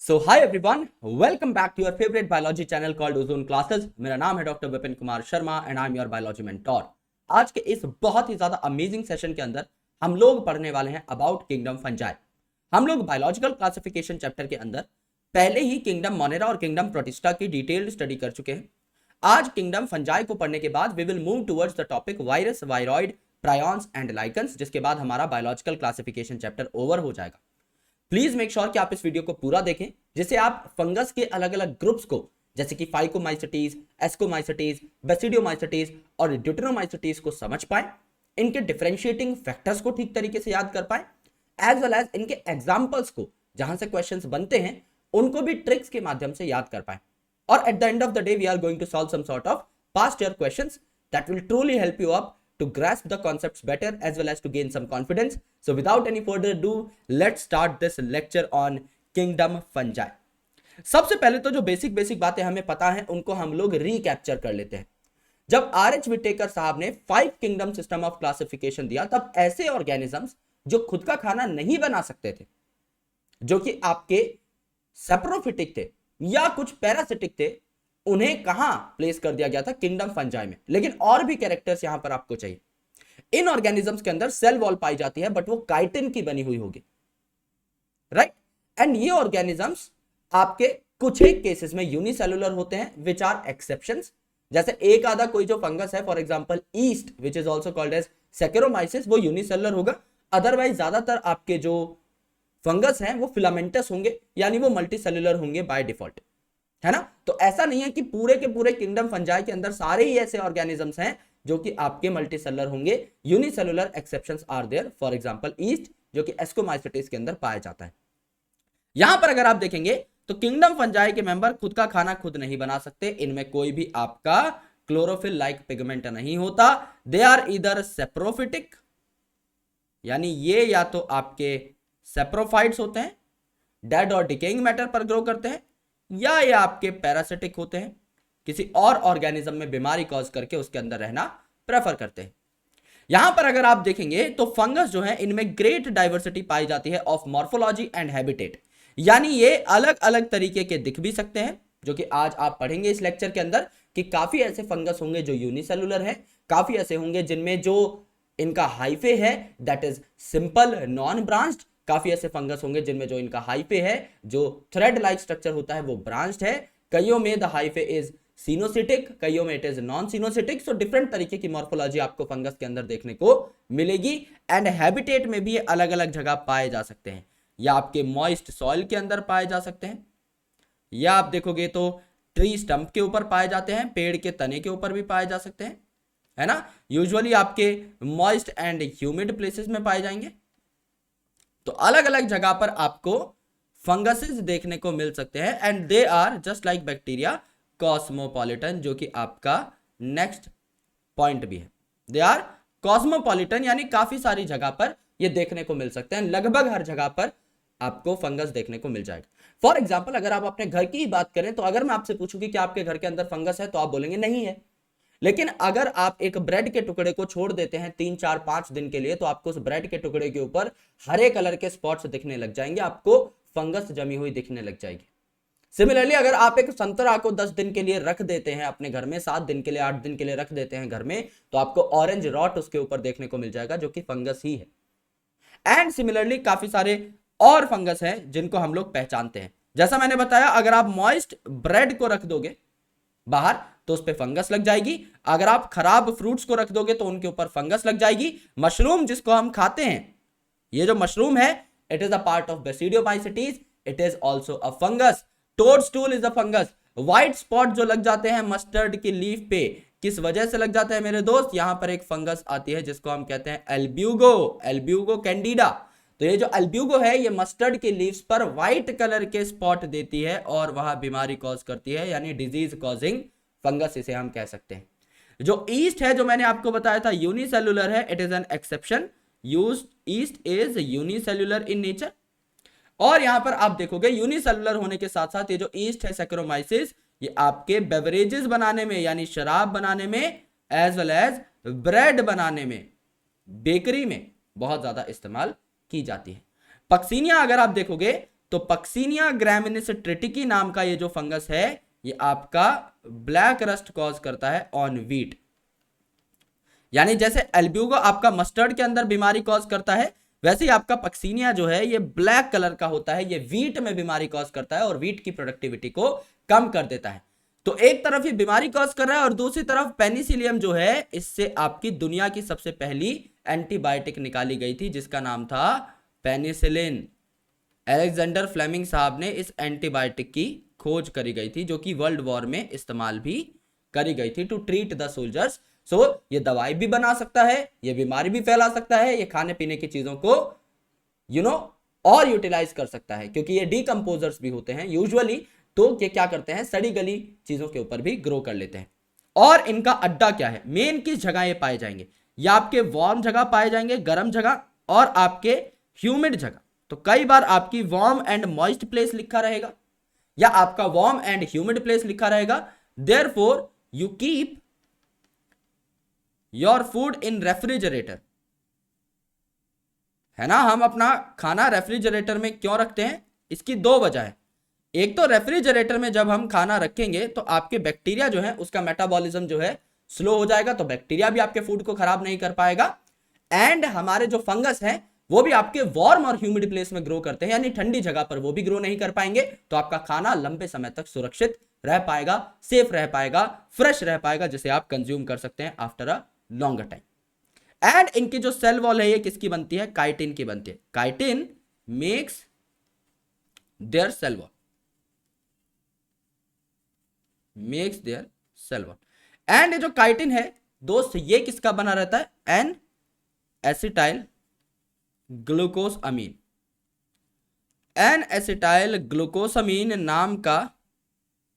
So hi everyone, welcome back to your favourite biology channel called Ozone classes. मेरा नाम है doctor Vipin Kumar Sharma and I am your biology mentor. आज के इस बहुत ही ज्यादा अमेजिंग सेशन के अंदर हम लोग पढ़ने वाले हैं अबाउट किंगडम फंजाई। हम लोग बायोलॉजिकल क्लासिफिकेशन चैप्टर के अंदर पहले ही किंगडम मोनेरा और किंगडम प्रोटिस्टा की डिटेल्ड स्टडी कर चुके हैं। आज किंगडम फंजाई को पढ़ने के बाद we will move towards the topic virus, viroid, prions and lichens, जिसके बाद हमारा बायोलॉजिकल क्लासिफिकेशन चैप्टर ओवर हो जाएगा। प्लीज मेक श्योर कि आप इस वीडियो को पूरा देखें, जिससे आप फंगस के अलग अलग ग्रुप्स को, जैसे कि फाइकोमाइसिटीज, एस्कोमाइसिटीज, बेसिडियोमाइसिटीज और ड्यूटेरोमाइसिटीज को समझ पाए, इनके डिफरेंशिएटिंग फैक्टर्स को ठीक तरीके से याद कर पाए, एज वेल एज इनके एग्जांपल्स को जहां से क्वेश्चंस बनते हैं उनको भी ट्रिक्स के माध्यम से याद कर पाए। और at the end of the day we are going to solve some sort of past year questions that will truly help you up to grasp the concepts better as well as to gain some confidence. So without any further ado, let's start this lecture on kingdom fungi. सबसे पहले तो जो basic बातें हमें पता है उनको हम लोग रिकैप्चर कर लेते हैं। जब आर.एच. विटेकर साहब ने 5 किंगडम सिस्टम ऑफ क्लासिफिकेशन दिया, तब ऐसे ऑर्गेनिजम्स जो खुद का खाना नहीं बना सकते थे, जो कि आपके सेप्रोफिटिक थे या कुछ पैरासिटिक थे, उन्हें कहां प्लेस कर दिया गया था? किंगडम फंजाई में। लेकिन और भी कैरेक्टर्स यहां पर आपको चाहिए। इन ऑर्गेनिजम्स के अंदर सेल वॉल पाई जाती है, बट वो काइटिन की बनी हुई होगी, राइट। एंड ये ऑर्गेनिजम्स आपके कुछ एक केसेस में यूनिसेलुलर होते हैं, विच आर एक्सेप्शंस। जैसे एक आधा कोई जो फंगस है, for example yeast which is also called as saccharomyces, वो यूनिसेलुलर होगा। अदरवाइज ज्यादातर आपके जो फंगस हैं वो फिलामेंटस होंगे, यानी वो मल्टीसेलुलर होंगे बाय डिफॉल्ट, है ना। तो ऐसा नहीं है कि पूरे के पूरे किंगडम फंजाई के अंदर सारे ही ऐसे ऑर्गेनिजम्स हैं जो कि आपके मल्टीसेलुलर होंगे। Unicellular exceptions are there, for example yeast जो कि एस्कोमाइसिटीज के अंदर पाया जाता है। यहां पर अगर आप देखेंगे तो किंगडम फंजाई के मेंबर खुद का खाना खुद नहीं बना सकते। इनमें कोई भी आपका क्लोरोफिल लाइक पिगमेंट नहीं होता। दे आर ईदर सेप्रोफिटिक, यानी ये या तो आपके सेप्रोफाइट्स होते हैं, डेड और डिकेइंग मैटर पर ग्रो करते हैं, या ये आपके पैरासिटिक होते हैं, किसी और ऑर्गेनिज्म में बीमारी कॉज करके उसके अंदर रहना प्रेफर करते हैं। यहां पर अगर आप देखेंगे तो फंगस जो है इनमें ग्रेट डाइवर्सिटी पाई जाती है ऑफ मॉर्फोलॉजी एंड हैबिटेट, यानी ये अलग अलग तरीके के दिख भी सकते हैं, जो कि आज आप पढ़ेंगे इस लेक्चर के अंदर कि काफी ऐसे फंगस होंगे जो यूनिसेलुलर है, काफी ऐसे होंगे जिनमें जो इनका हाइफे है that is simple non branched, काफी ऐसे फंगस होंगे जिनमें जो इनका हाइफे है, जो थ्रेड लाइक स्ट्रक्चर होता है, वो ब्रांच्ड है। कईयों में द हाइफे इज सिनोसिटिक, कईयों में it is non coenocytic. So different तरीके की मॉर्फोलॉजी आपको फंगस के अंदर देखने को मिलेगी। एंड हैबिटेट में भी अलग अलग जगह पाए जा सकते हैं, या आपके मॉइस्ट सॉइल के अंदर पाए जा सकते हैं, या आप देखोगे तो ट्री स्टंप के ऊपर पाए जाते हैं, पेड़ के तने के ऊपर भी पाए जा सकते हैं, है ना। यूजुअली आपके मॉइस्ट एंड ह्यूमिड प्लेसेस में पाए जाएंगे। तो अलग अलग जगह पर आपको फंगसेस देखने को मिल सकते हैं। And they are just like bacteria cosmopolitan, जो कि आपका नेक्स्ट पॉइंट भी है। दे आर कॉस्मोपॉलिटन, यानी काफी सारी जगह पर ये देखने को मिल सकते हैं। लगभग हर जगह पर आपको फंगस देखने को मिल जाएगा। फॉर एग्जाम्पल अगर आप अपने घर की ही बात करें तो अगर मैं आपसे पूछूं कि क्या आपके घर के अंदर फंगस है, तो आप बोलेंगे नहीं है। लेकिन अगर आप एक ब्रेड के टुकड़े को छोड़ देते हैं 3, 4, 5 दिन के लिए, तो आपको उस ब्रेड के टुकड़े के ऊपर हरे कलर के स्पॉट्स दिखने लग जाएंगे, आपको फंगस जमी हुई दिखने लग जाएगी। सिमिलरली अगर आप एक संतरा को 10 दिन के लिए रख देते हैं अपने घर में, 7 दिन के लिए, 8 दिन के लिए रख देते हैं घर में, तो आपको ऑरेंज रॉट उसके ऊपर देखने को मिल जाएगा, जो कि फंगस ही है। एंड सिमिलरली काफी सारे और फंगस हैं जिनको हम लोग पहचानते हैं। जैसा मैंने बताया, अगर आप मॉइस्ट ब्रेड को रख दोगे बाहर तो उस पे फंगस लग जाएगी। अगर आप खराब फ्रूट्स को रख दोगे तो उनके ऊपर फंगस लग जाएगी। मशरूम जिसको हम खाते हैं, ये जो मशरूम है, it is a part of basidiomycetes, it is also a fungus. Toadstool is a fungus. White spot जो लग जाते हैं मस्टर्ड की लीफ पे, किस वजह से लग जाते हैं मेरे दोस्त? यहां पर एक फंगस आती है जिसको हम कहते हैं एल्ब्यूगो, एल्ब्यूगो कैंडिडा। तो ये जो एल्ब्यूगो है, ये मस्टर्ड की लीव्स पर व्हाइट कलर के स्पॉट देती है और वह बीमारी कॉज करती है, यानी डिजीज कॉजिंग फंगस इसे हम कह सकते हैं। जो ईस्ट है, जो मैंने आपको बताया था यूनिसेलुलर है, it is an exception. East is unicellular in nature. और यहां पर आप देखोगे यूनिसेलुलर होने के साथ साथ ये जो ईस्ट है सैकरोमाइसिस, ये आपके बेवरेजेस बनाने में, यानी शराब बनाने में, एज वेल एज ब्रेड बनाने में, बेकरी में बहुत ज्यादा इस्तेमाल की जाती है। पक्सिनिया अगर आप देखोगे तो पक्सीनिया ग्रामिनिस ट्रिटिकी नाम का ये जो फंगस है ये आपका ब्लैक रस्ट कॉज करता है ऑन व्हीट। यानी जैसे एल्ब्यूगो आपका मस्टर्ड के अंदर बीमारी कॉज करता है, वैसे ही आपका पक्सीनिया जो है ये ब्लैक कलर का होता है, ये व्हीट में बीमारी कॉज करता है और व्हीट की प्रोडक्टिविटी को कम कर देता है। तो एक तरफ ये बीमारी कॉज कर रहा है और दूसरी तरफ पेनिसिलियम जो है इससे आपकी दुनिया की सबसे पहली एंटीबायोटिक निकाली गई थी जिसका नाम था पेनिसिलिन। अलेक्जेंडर फ्लेमिंग साहब ने इस एंटीबायोटिक की खोज करी गई थी जो कि वर्ल्ड वॉर में इस्तेमाल भी करी गई थी टू ट्रीट द सोल्जर्स। सो ये दवाई भी बना सकता है, ये बीमारी भी फैला सकता है, ये खाने पीने की चीजों को और यूटिलाइज कर सकता है क्योंकि ये डीकंपोजर्स भी होते हैं यूजुअली। तो ये क्या करते हैं, सड़ी गली चीजों के ऊपर भी ग्रो कर लेते हैं। और इनका अड्डा क्या है, मेन किस जगह ये पाए जाएंगे, या आपके वार्म जगह पाए जाएंगे, गर्म जगह, और आपके ह्यूमिड जगह। तो कई बार आपकी वार्म एंड मॉइस्ट प्लेस लिखा रहेगा या आपका वार्म एंड ह्यूमिड प्लेस लिखा रहेगा। Therefore you keep your food in refrigerator, है ना। हम अपना खाना रेफ्रिजरेटर में क्यों रखते हैं, इसकी दो वजह है। एक तो रेफ्रिजरेटर में जब हम खाना रखेंगे तो आपके बैक्टीरिया जो है उसका मेटाबॉलिज्म जो है स्लो हो जाएगा, तो बैक्टीरिया भी आपके फूड को खराब नहीं कर पाएगा। एंड हमारे जो फंगस है वो भी आपके वार्म और ह्यूमिड प्लेस में ग्रो करते हैं, यानी ठंडी जगह पर वो भी ग्रो नहीं कर पाएंगे। तो आपका खाना लंबे समय तक सुरक्षित रह पाएगा, सेफ रह पाएगा, फ्रेश रह पाएगा, जिसे आप कंज्यूम कर सकते हैं after a longer time. And इनकी जो सेल वॉल है ये किसकी बनती है, काइटिन की बनती है। Chitin makes their cell wall, makes their cell wall. And ये जो काइटिन है दोस्त ये किसका बना रहता है, N acetyl glucosamine. N acetyl glucosamine नाम का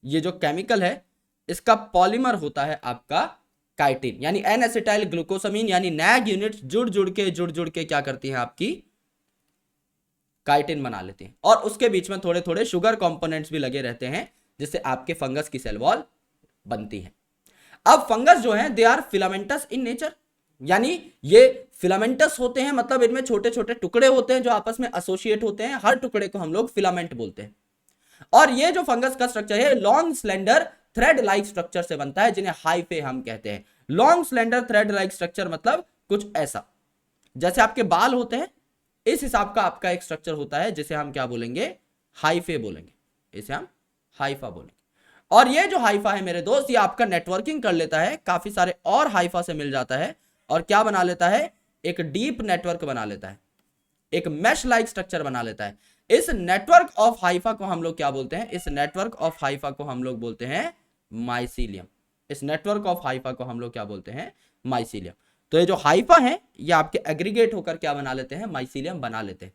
ये जो केमिकल है इसका पॉलीमर होता है आपका काइटिन, यानी एन एसिटाइल ग्लूकोसामीन, यानी नैग यूनिट जुड़ जुड़ के क्या करती हैं, आपकी काइटिन बना लेती हैं। और उसके बीच में थोड़े थोड़े शुगर कंपोनेंट्स भी लगे रहते हैं जिससे आपके फंगस की सेल वॉल बनती है। अब फंगस जो है they are filamentous in nature, यानी ये फिलामेंटस होते हैं, मतलब इनमें छोटे छोटे टुकड़े होते हैं जो आपस में एसोसिएट होते हैं, हर टुकड़े को हम लोग फिलामेंट बोलते हैं। और ये जो फंगस का स्ट्रक्चर है long slender thread like structure से बनता है जिन्हें हाइफे हम कहते हैं। Long slender thread like structure मतलब कुछ ऐसा, जैसे आपके बाल होते हैं इस हिसाब का आपका एक स्ट्रक्चर होता है जिसे हम क्या बोलेंगे, हाइफे बोलेंगे, इसे हम हाइफा बोलेंगे। और ये जो हाइफा है मेरे दोस्त ये आपका नेटवर्किंग कर लेता है, काफी सारे और हाइफा से मिल जाता है और क्या बना लेता है, एक डीप नेटवर्क बना लेता है, एक मैश लाइक स्ट्रक्चर बना लेता है। इस नेटवर्क ऑफ हाइफा को हम लोग क्या बोलते हैं, इस नेटवर्क ऑफ हाइफा को हम लोग बोलते हैं माइसीलियम। इस नेटवर्क ऑफ हाइफा को हम लोग क्या बोलते हैं, माइसीलियम। तो ये जो हाइफा है ये आपके एग्रीगेट होकर क्या बना लेते हैं, माइसीलियम बना लेते हैं।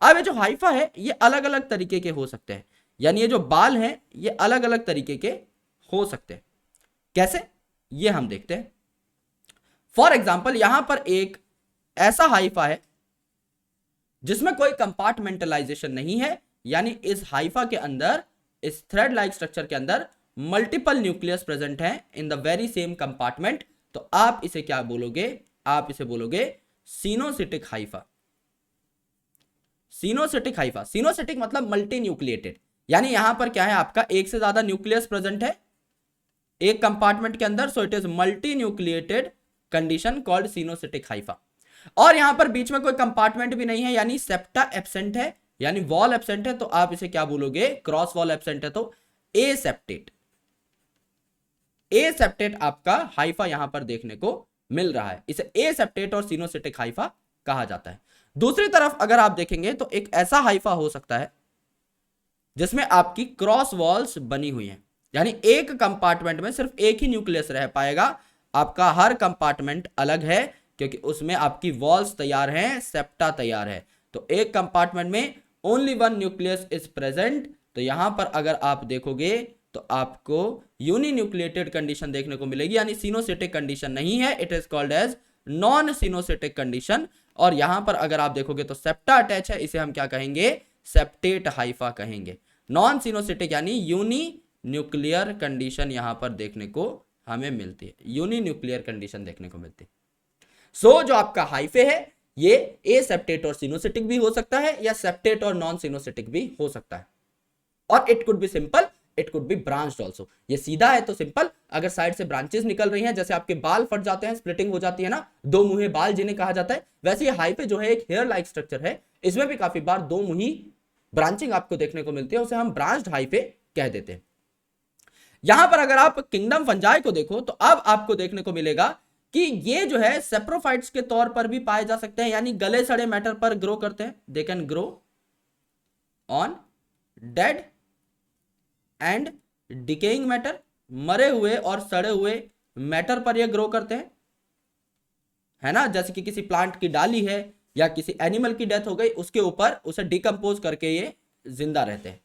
अब ये जो हाइफा है ये अलग अलग तरीके के हो सकते हैं, यानी ये जो बाल हैं ये अलग अलग तरीके के हो सकते हैं। कैसे, ये हम देखते हैं। फॉर एग्जाम्पल यहां पर एक ऐसा हाइफा है जिसमें कोई कंपार्टमेंटलाइजेशन नहीं है, यानी इस हाइफा के अंदर, इस थ्रेड लाइक स्ट्रक्चर के अंदर मल्टीपल न्यूक्लियस प्रेजेंट हैं in the very same compartment. तो आप इसे क्या बोलोगे, आप इसे बोलोगे सिनोसिटिक हाइफा। सिनोसिटिक हाइफा, सिनोसिटिक मतलब मल्टी न्यूक्लिएटेड, यानी यहां पर क्या है, आपका एक से ज्यादा न्यूक्लियस प्रेजेंट है एक कंपार्टमेंट के अंदर, so it is multi nucleated condition called coenocytic hypha. और यहां पर बीच में कोई कंपार्टमेंट भी नहीं है, यानी सेप्टा एब्सेंट है, यानी वॉल एब्सेंट है, तो आप इसे क्या बोलोगे, क्रॉस वॉल एब्सेंट है तो एसेप्टेट। एसेप्टेट आपका हाइफा यहां पर देखने को मिल रहा है, इसे एसेप्टेट और सिनोसिटिक हाइफा कहा जाता है। दूसरी तरफ अगर आप देखेंगे तो एक ऐसा हाइफा हो सकता है जिसमें आपकी क्रॉस वॉल्स बनी हुई हैं, यानी एक कंपार्टमेंट में सिर्फ एक ही न्यूक्लियस रह पाएगा, आपका हर कंपार्टमेंट अलग है क्योंकि उसमें आपकी वॉल्स तैयार हैं, सेप्टा तैयार है। तो एक कंपार्टमेंट में only one nucleus is present. तो यहां पर अगर आप देखोगे तो आपको यूनिन्यूक्लिएटेड कंडीशन देखने को मिलेगी, यानी सिनोसिटिक कंडीशन नहीं है, it is called as non coenocytic condition. और यहां पर अगर आप देखोगे तो सेप्टा अटैच है, इसे हम क्या कहेंगे, सेप्टेट हाइफा कहेंगे। नॉन सिनोसिटिक यानी यूनी न्यूक्लियर कंडीशन यहां पर देखने को हमें मिलती है, यूनी न्यूक्लियर कंडीशन देखने को मिलती है। सो जो आपका हाइफे है ये ए सेप्टेट और सिनोसिटिक भी हो सकता है या सेप्टेट और नॉन सिनोसिटिक भी हो सकता है। और it could be simple, it could be branched also. ये सीधा है तो सिंपल, अगर साइड से ब्रांचेस निकल रही हैं, जैसे आपके बाल फट जाते हैं, स्प्लिटिंग हो जाती है ना, दो मुंहे बाल जिन्हें कहा जाता है, वैसे ये हाई पे जो है एक हेयर लाइक स्ट्रक्चर है, इसमें भी काफी बार दो मुही ब्रांचिंग आपको देखने को मिलती है, उसे हम ब्रांच्ड हाई पे कह देते हैं। यहां पर अगर आप किंगडम फंजाई को देखो तो अब आपको देखने को मिलेगा कि ये जो है सेप्रोफाइट्स के तौर पर भी पाए जा सकते हैं, यानी गले सड़े मैटर पर ग्रो करते हैं। They can grow on dead and decaying matter, मरे हुए और सड़े हुए मैटर पर ये ग्रो करते हैं, है ना। जैसे कि किसी प्लांट की डाली है या किसी एनिमल की डेथ हो गई, उसके ऊपर उसे डिकम्पोज करके ये जिंदा रहते हैं।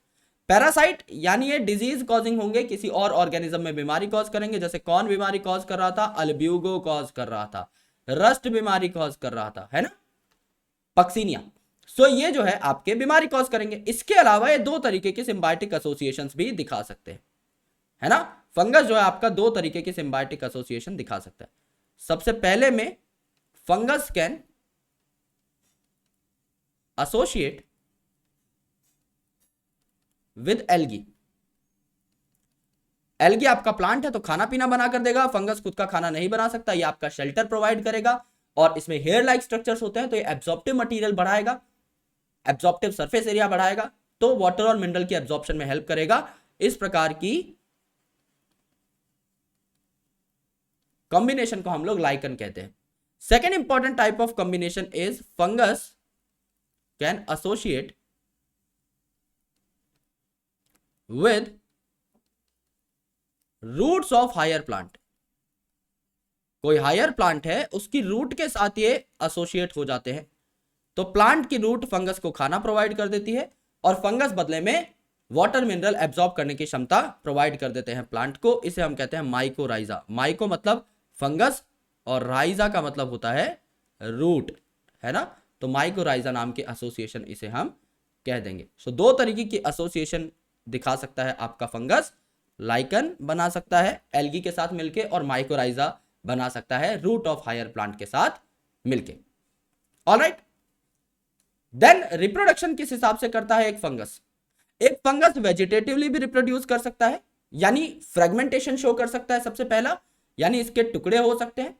पैरासाइट यानी ये डिजीज कॉजिंग होंगे, किसी और ऑर्गेनिज्म में बीमारी कॉज करेंगे, जैसे कौन बीमारी कॉज कर रहा था, अल्ब्यूगो कॉज कर रहा था, रस्ट बीमारी कॉज कर रहा था, है ना, पक्सीनिया। सो ये जो है आपके बीमारी कॉज करेंगे। इसके अलावा ये दो तरीके के सिम्बायोटिक एसोसिएशंस भी दिखा सकते हैं, है ना। फंगस जो है आपका दो तरीके के सिम्बायोटिक एसोसिएशन दिखा सकता है। सबसे पहले में fungus can associate with algae. Algae आपका प्लांट है तो खाना पीना बना कर देगा, फंगस खुद का खाना नहीं बना सकता, ये आपका शेल्टर प्रोवाइड करेगा और इसमें हेयर लाइक स्ट्रक्चर्स होते हैं, तो ये एब्जॉर्प्टिव मटेरियल बढ़ाएगा, एब्जॉर्प्टिव सरफेस एरिया बढ़ाएगा, तो वाटर और मिनरल की एब्जॉर्प्शन में हेल्प करेगा। इस प्रकार की कॉम्बिनेशन को हम लोग लाइकन कहते हैं। Second important type of combination is fungus can associate with roots of higher plant। कोई हायर प्लांट है उसकी रूट के साथ ये एसोसिएट हो जाते हैं, तो प्लांट की रूट फंगस को खाना प्रोवाइड कर देती है और फंगस बदले में वाटर मिनरल एब्जॉर्ब करने की क्षमता प्रोवाइड कर देते हैं प्लांट को। इसे हम कहते हैं माइकोराइजा। माइको मतलब फंगस और राइजा का मतलब होता है रूट, है ना, तो माइकोराइजा नाम के एसोसिएशन इसे हम कह देंगे। सो दो तरीके की एसोसिएशन दिखा सकता है आपका फंगस, लाइकन बना सकता है एल्गी के साथ मिलके और माइकोराइजा बना सकता है रूट ऑफ हायर प्लांट के साथ मिलके। ऑलराइट, देन रिप्रोडक्शन किस हिसाब से करता है एक फंगस? एक फंगस वेजिटेटिवली भी रिप्रोड्यूस कर सकता है, यानी फ्रेगमेंटेशन शो कर सकता है सबसे पहला, यानी इसके टुकड़े हो सकते हैं।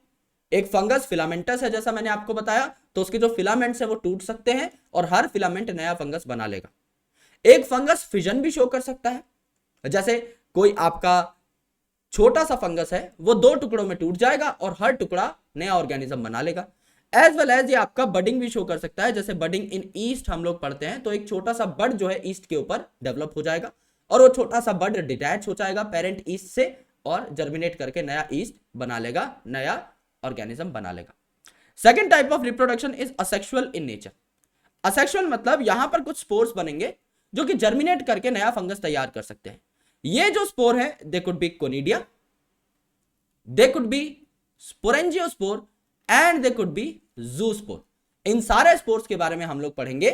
एक फंगस फिलामेंटस है, जैसा मैंने आपको बताया, तो उसके जो फिलामेंट्स है वो टूट सकते हैं और हर फिलामेंट नया फंगस बना लेगा। एक फंगस फिजन भी शो कर सकता है, जैसे कोई आपका छोटा सा फंगस है वो दो टुकड़ों में टूट जाएगा और हर टुकड़ा नया ऑर्गेनिज्म बना लेगा। एज वेल एज ये आपका बडिंग भी शो कर सकता है, जैसे बडिंग इन ईस्ट हम लोग पढ़ते हैं, तो एक छोटा सा बड जो है ईस्ट के ऊपर डेवलप हो जाएगा और वो छोटा सा बड डिटैच हो जाएगा पेरेंट ईस्ट से और जर्मिनेट करके नया ईस्ट बना लेगा, नया ऑर्गेनिज्म बना लेगा। Second type of reproduction is asexual in nature. Asexual मतलब यहां पर कुछ स्पोर्स बनेंगे जो कि जर्मिनेट करके नया फंगस तैयार कर सकते हैं। ये जो स्पोर है they could be conidia, they could be sporangiospore and they could be zoospore. इन सारे स्पोर्स के बारे में हम लोग पढ़ेंगे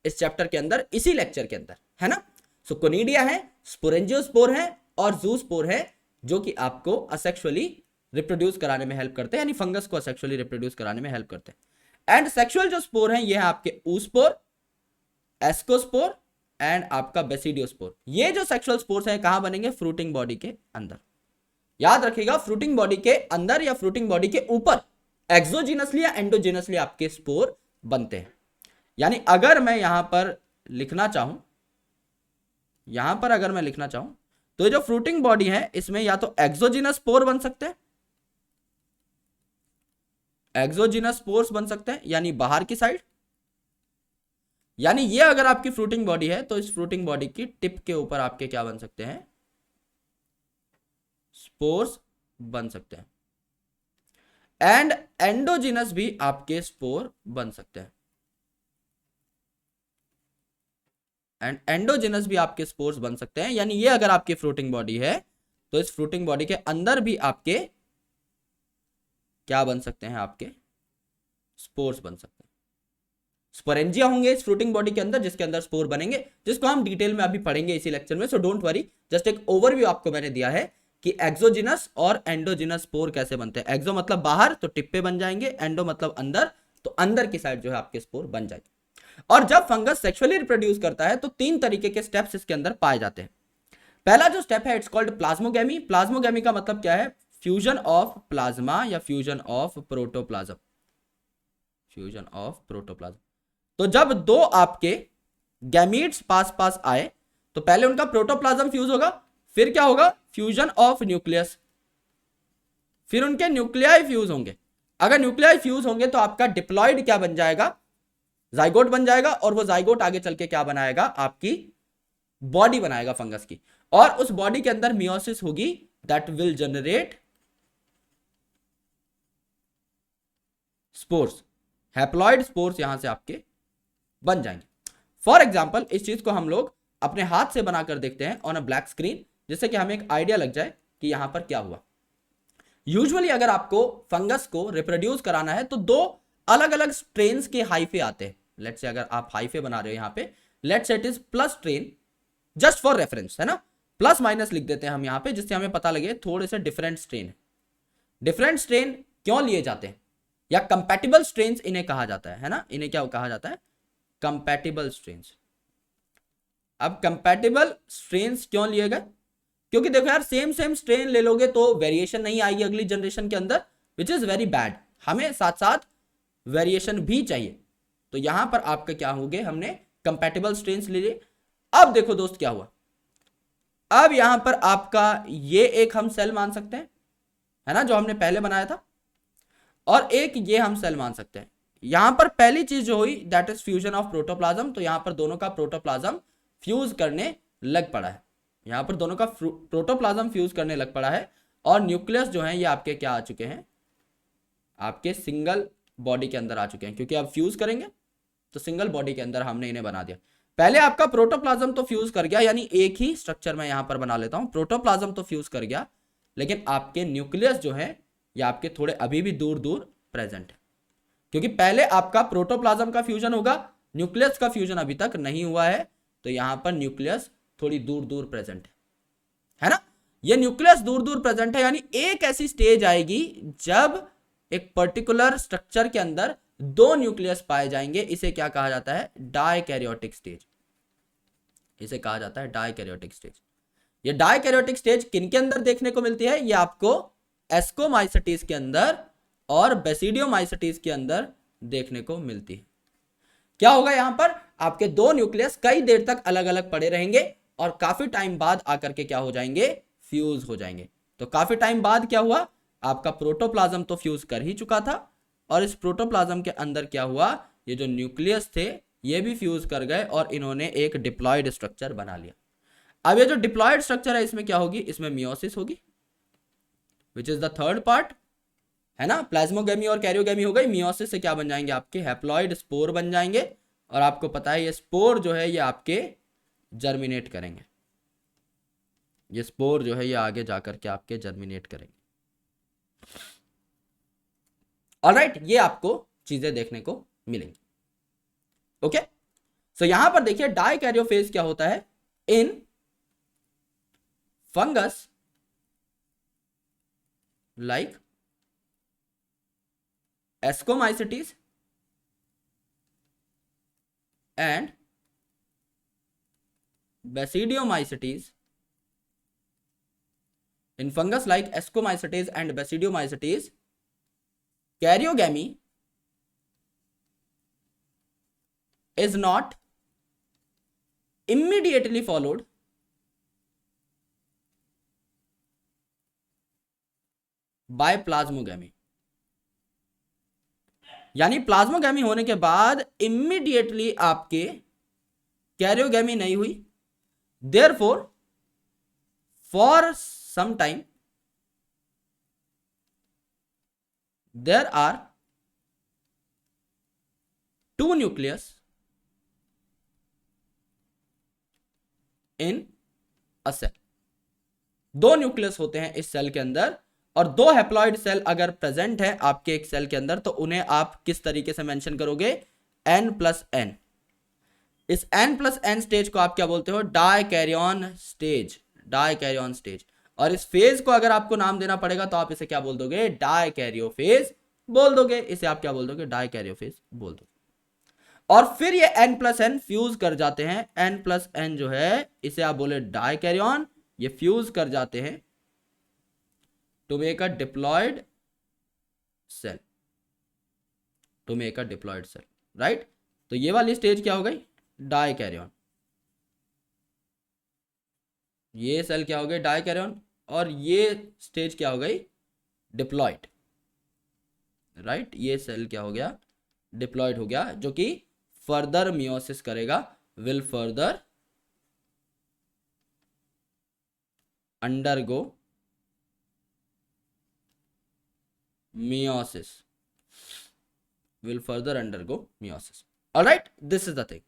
इस चैप्टर के अंदर, इसी लेक्चर के अंदर, है ना। सो कोनिडिया है, स्पोरेंजियोस्पोर है और जूस्पोर है, जो कि आपको असेक्सुअली रिप्रोड्यूस कराने में हेल्प करते हैं, यानी फंगस को असेक्सुअली रिप्रोड्यूस कराने में हेल्प करते हैं। एंड सेक्सुअल जो स्पोर है ये है आपके ऊस्पोर, एस्कोस्पोर एंड आपका बेसिडियोस्पोर। ये जो सेक्सुअल स्पोर्स हैं कहां बनेंगे? फ्रूटिंग बॉडी के अंदर। याद रखिएगा, फ्रूटिंग बॉडी के अंदर या फ्रूटिंग बॉडी के ऊपर एक्सोजीनसली या एंडोजीनसली आपके स्पोर बनते हैं। यानी अगर मैं यहां पर लिखना चाहूं, तो ये जो फ्रूटिंग बॉडी है इसमें या तो एक्सोजीनस स्पोर बन सकते हैं, एक्सोजीनस स्पोर्स बन सकते हैं यानी बाहर की साइड, यानी ये अगर आपकी फ्रूटिंग बॉडी है तो इस फ्रूटिंग बॉडी की टिप के ऊपर आपके क्या बन सकते हैं? स्पोर्स बन सकते हैं। एंड एंडोजीनस भी आपके स्पोर बन सकते हैं, एंड एंडोजीनस भी आपके स्पोर्स बन सकते हैं। यानी ये अगर आपकी फ्रूटिंग बॉडी है तो इस फ्रूटिंग बॉडी के अंदर भी आपके क्या बन सकते हैं? आपके स्पोर्स बन सकते हैं। स्पोरेंजिया होंगे इस फ्रूटिंग बॉडी के अंदर, जिसके अंदर स्पोर बनेंगे, जिसको हम डिटेल में अभी पढ़ेंगे इसी लेक्चर में। सो डोंट वरी, जस्ट एक ओवरव्यू आपको मैंने दिया है कि एक्सोजिनस और एंडोजिनस स्पोर कैसे बनते हैं। एक्सो मतलब बाहर, तो टिप पे बन जाएंगे, एंडो मतलब अंदर, तो अंदर की साइड जो है आपके स्पोर बन जाएगी। और जब फंगस सेक्सुअली रिप्रोड्यूस करता है तो 3 तरीके के स्टेप्स इसके अंदर पाए जाते हैं। पहला जो स्टेप है इट्स कॉल्ड प्लाज्मोगेमी। प्लाज्मोगेमी का मतलब क्या है? फ्यूजन ऑफ प्लाज्मा या fusion of protoplasm. Fusion of protoplasm. तो जब दो आपके गैमीट्स पास पास आए तो पहले उनका प्रोटोप्लाज्म फ्यूज होगा, फिर क्या होगा? फ्यूजन ऑफ न्यूक्लियस, फिर उनके न्यूक्लियाई फ्यूज होंगे। अगर न्यूक्लियाई फ्यूज होंगे तो आपका डिप्लॉयड क्या बन जाएगा? जाइगोट बन जाएगा। और वो जाइगोट आगे चल के क्या बनाएगा? आपकी बॉडी बनाएगा फंगस की। और उस बॉडी के अंदर मियोसिस होगी that will generate spores. Haploid spores यहां से आपके बन जाएंगे। फॉर एग्जाम्पल इस चीज को हम लोग अपने हाथ से बनाकर देखते हैं ऑन अ ब्लैक स्क्रीन, जिससे कि हमें एक आइडिया लग जाए कि यहां पर क्या हुआ। यूजुअली अगर आपको फंगस को रिप्रोड्यूस कराना है तो दो अलग अलग स्ट्रेन्स के हाइफे आते हैं। लेट्स से अगर आप हाइफे बना रहे हो यहां पे, let's say it is plus strain, just for reference, है ना? प्लस माइनस लिख देते हैं हम यहां पे, जिससे हमें पता लगे थोड़े से डिफरेंट स्ट्रेन है। डिफरेंट स्ट्रेन क्यों लिए जाते हैं? या कंपैटिबल स्ट्रेन्स इन्हें कहा जाता है ना? इन्हें क्या कहा जाता है? Compatible strains. अब कंपैटिबल स्ट्रेन्स क्यों लिए गए? क्योंकि देखो यार, सेम सेम स्ट्रेन ले लोगे तो वेरिएशन नहीं आएगी अगली जनरेशन के अंदर, विच इज वेरी बैड। हमें साथ साथ वेरिएशन भी चाहिए। तो यहां पर आपके क्या हो गए? हमने कंपैटिबल स्ट्रेन्स ले लिए। अब देखो दोस्त क्या हुआ, अब यहां पर आपका ये एक हम सेल मान सकते हैं, है ना, जो हमने पहले बनाया था, और एक ये हम सेल मान सकते हैं। यहां पर पहली चीज जो हुई that is fusion of protoplasm. तो यहां पर दोनों का प्रोटोप्लाज्म फ्यूज करने लग पड़ा है। यहां पर दोनों का प्रोटोप्लाज्म फ्यूज करने लग पड़ा है और न्यूक्लियस जो है ये आपके क्या आ चुके हैं? आपके सिंगल बॉडी के अंदर आ चुके हैं, क्योंकि अब फ्यूज करेंगे तो सिंगल बॉडी के अंदर हमने इन्हें बना दिया। पहले आपका प्रोटोप्लाज्म तो फ्यूज कर गया, यानी एक ही स्ट्रक्चर में यहां पर बना लेता हूं, प्रोटोप्लाज्म तो फ्यूज कर गया, लेकिन आपके न्यूक्लियस जो है ये आपके थोड़े अभी भी दूर दूर प्रेजेंट है। क्योंकि पहले आपका प्रोटोप्लाज्म का फ्यूजन होगा, न्यूक्लियस का फ्यूजन अभी तक नहीं हुआ है, तो यहां पर न्यूक्लियस थोड़ी दूर दूर प्रेजेंट है ना? ये न्यूक्लियस दूर दूर प्रेजेंट है, यानी एक ऐसी स्टेज आएगी जब एक पर्टिकुलर स्ट्रक्चर के अंदर दो न्यूक्लियस पाए जाएंगे। इसे क्या कहा जाता है? Dikaryotic stage. इसे कहा जाता है डाइकैरियोटिक स्टेज। ये डाइकैरियोटिक स्टेज किन के अंदर देखने को मिलती है? ये आपको एस्कोमाइसिटीज के अंदर और बेसिडियोमाइसिटीज के अंदर देखने को मिलती है। क्या होगा यहां पर? आपके दो न्यूक्लियस कई देर तक अलग अलग पड़े रहेंगे और काफी टाइम बाद आकर के क्या हो जाएंगे? फ्यूज हो जाएंगे। तो काफी टाइम बाद क्या हुआ? आपका प्रोटोप्लाज्म तो फ्यूज कर ही चुका था, और इस प्रोटोप्लाज्म के अंदर क्या हुआ? ये जो न्यूक्लियस थे ये भी फ्यूज कर गए और इन्होंने एक डिप्लॉयड स्ट्रक्चर बना लिया। अब ये जो डिप्लॉयड स्ट्रक्चर है इसमें क्या होगी? इसमें मियोसिस होगी, which is the third part, है ना? प्लाज्मोगेमी और कैरियोगेमी हो गई। मियोसिस से क्या बन जाएंगे? आपके हैप्लॉइड स्पोर बन जाएंगे। और आपको पता है ये स्पोर जो है ये आपके जर्मिनेट करेंगे। ये स्पोर जो है ये आगे जाकर के आपके जर्मिनेट करेंगे। ऑलराइट, ये आपको चीजें देखने को मिलेंगी। ओके, सो यहां पर देखिए डाइकैरियोफेज क्या होता है in fungus like ascomycetes and basidiomycetes. In fungus like ascomycetes and basidiomycetes, karyogamy is not immediately followed by plasmogamy. यानी प्लाज्मोगैमी होने के बाद इमीडिएटली आपके कैरियोगैमी नहीं हुई, therefore for some time there are two nucleus in a cell. दो न्यूक्लियस होते हैं इस सेल के अंदर, और दो हैप्लॉइड सेल अगर प्रेजेंट है आपके एक सेल के अंदर तो उन्हें आप किस तरीके से मेंशन करोगे? n+n। इस n+n स्टेज को आप क्या बोलते हो? Dikaryon stage. Dikaryon stage. और इस फेज को अगर आपको नाम देना पड़ेगा तो आप इसे क्या बोल दोगे? डाइकैरियोफेज बोल दोगे, इसे आप क्या बोल दोगे, डाइकैरियोफेज बोल दोगे। और फिर ये N+N फ्यूज कर जाते हैं, N+N जो है इसे आप बोले डाइकैरियन, ये फ्यूज कर जाते हैं to make a diploid cell, to make a diploid cell, right. तो ये वाली स्टेज क्या हो गई, डाइकैरियन, ये सेल क्या हो गई, डाइकैरियन, और ये स्टेज क्या हो गई, डिप्लॉयड, राइट। ये सेल क्या हो गया, डिप्लॉयड हो गया, जो कि फर्दर मियोसिस करेगा, will further undergo meiosis, will further undergo meiosis. All right, this is the thing.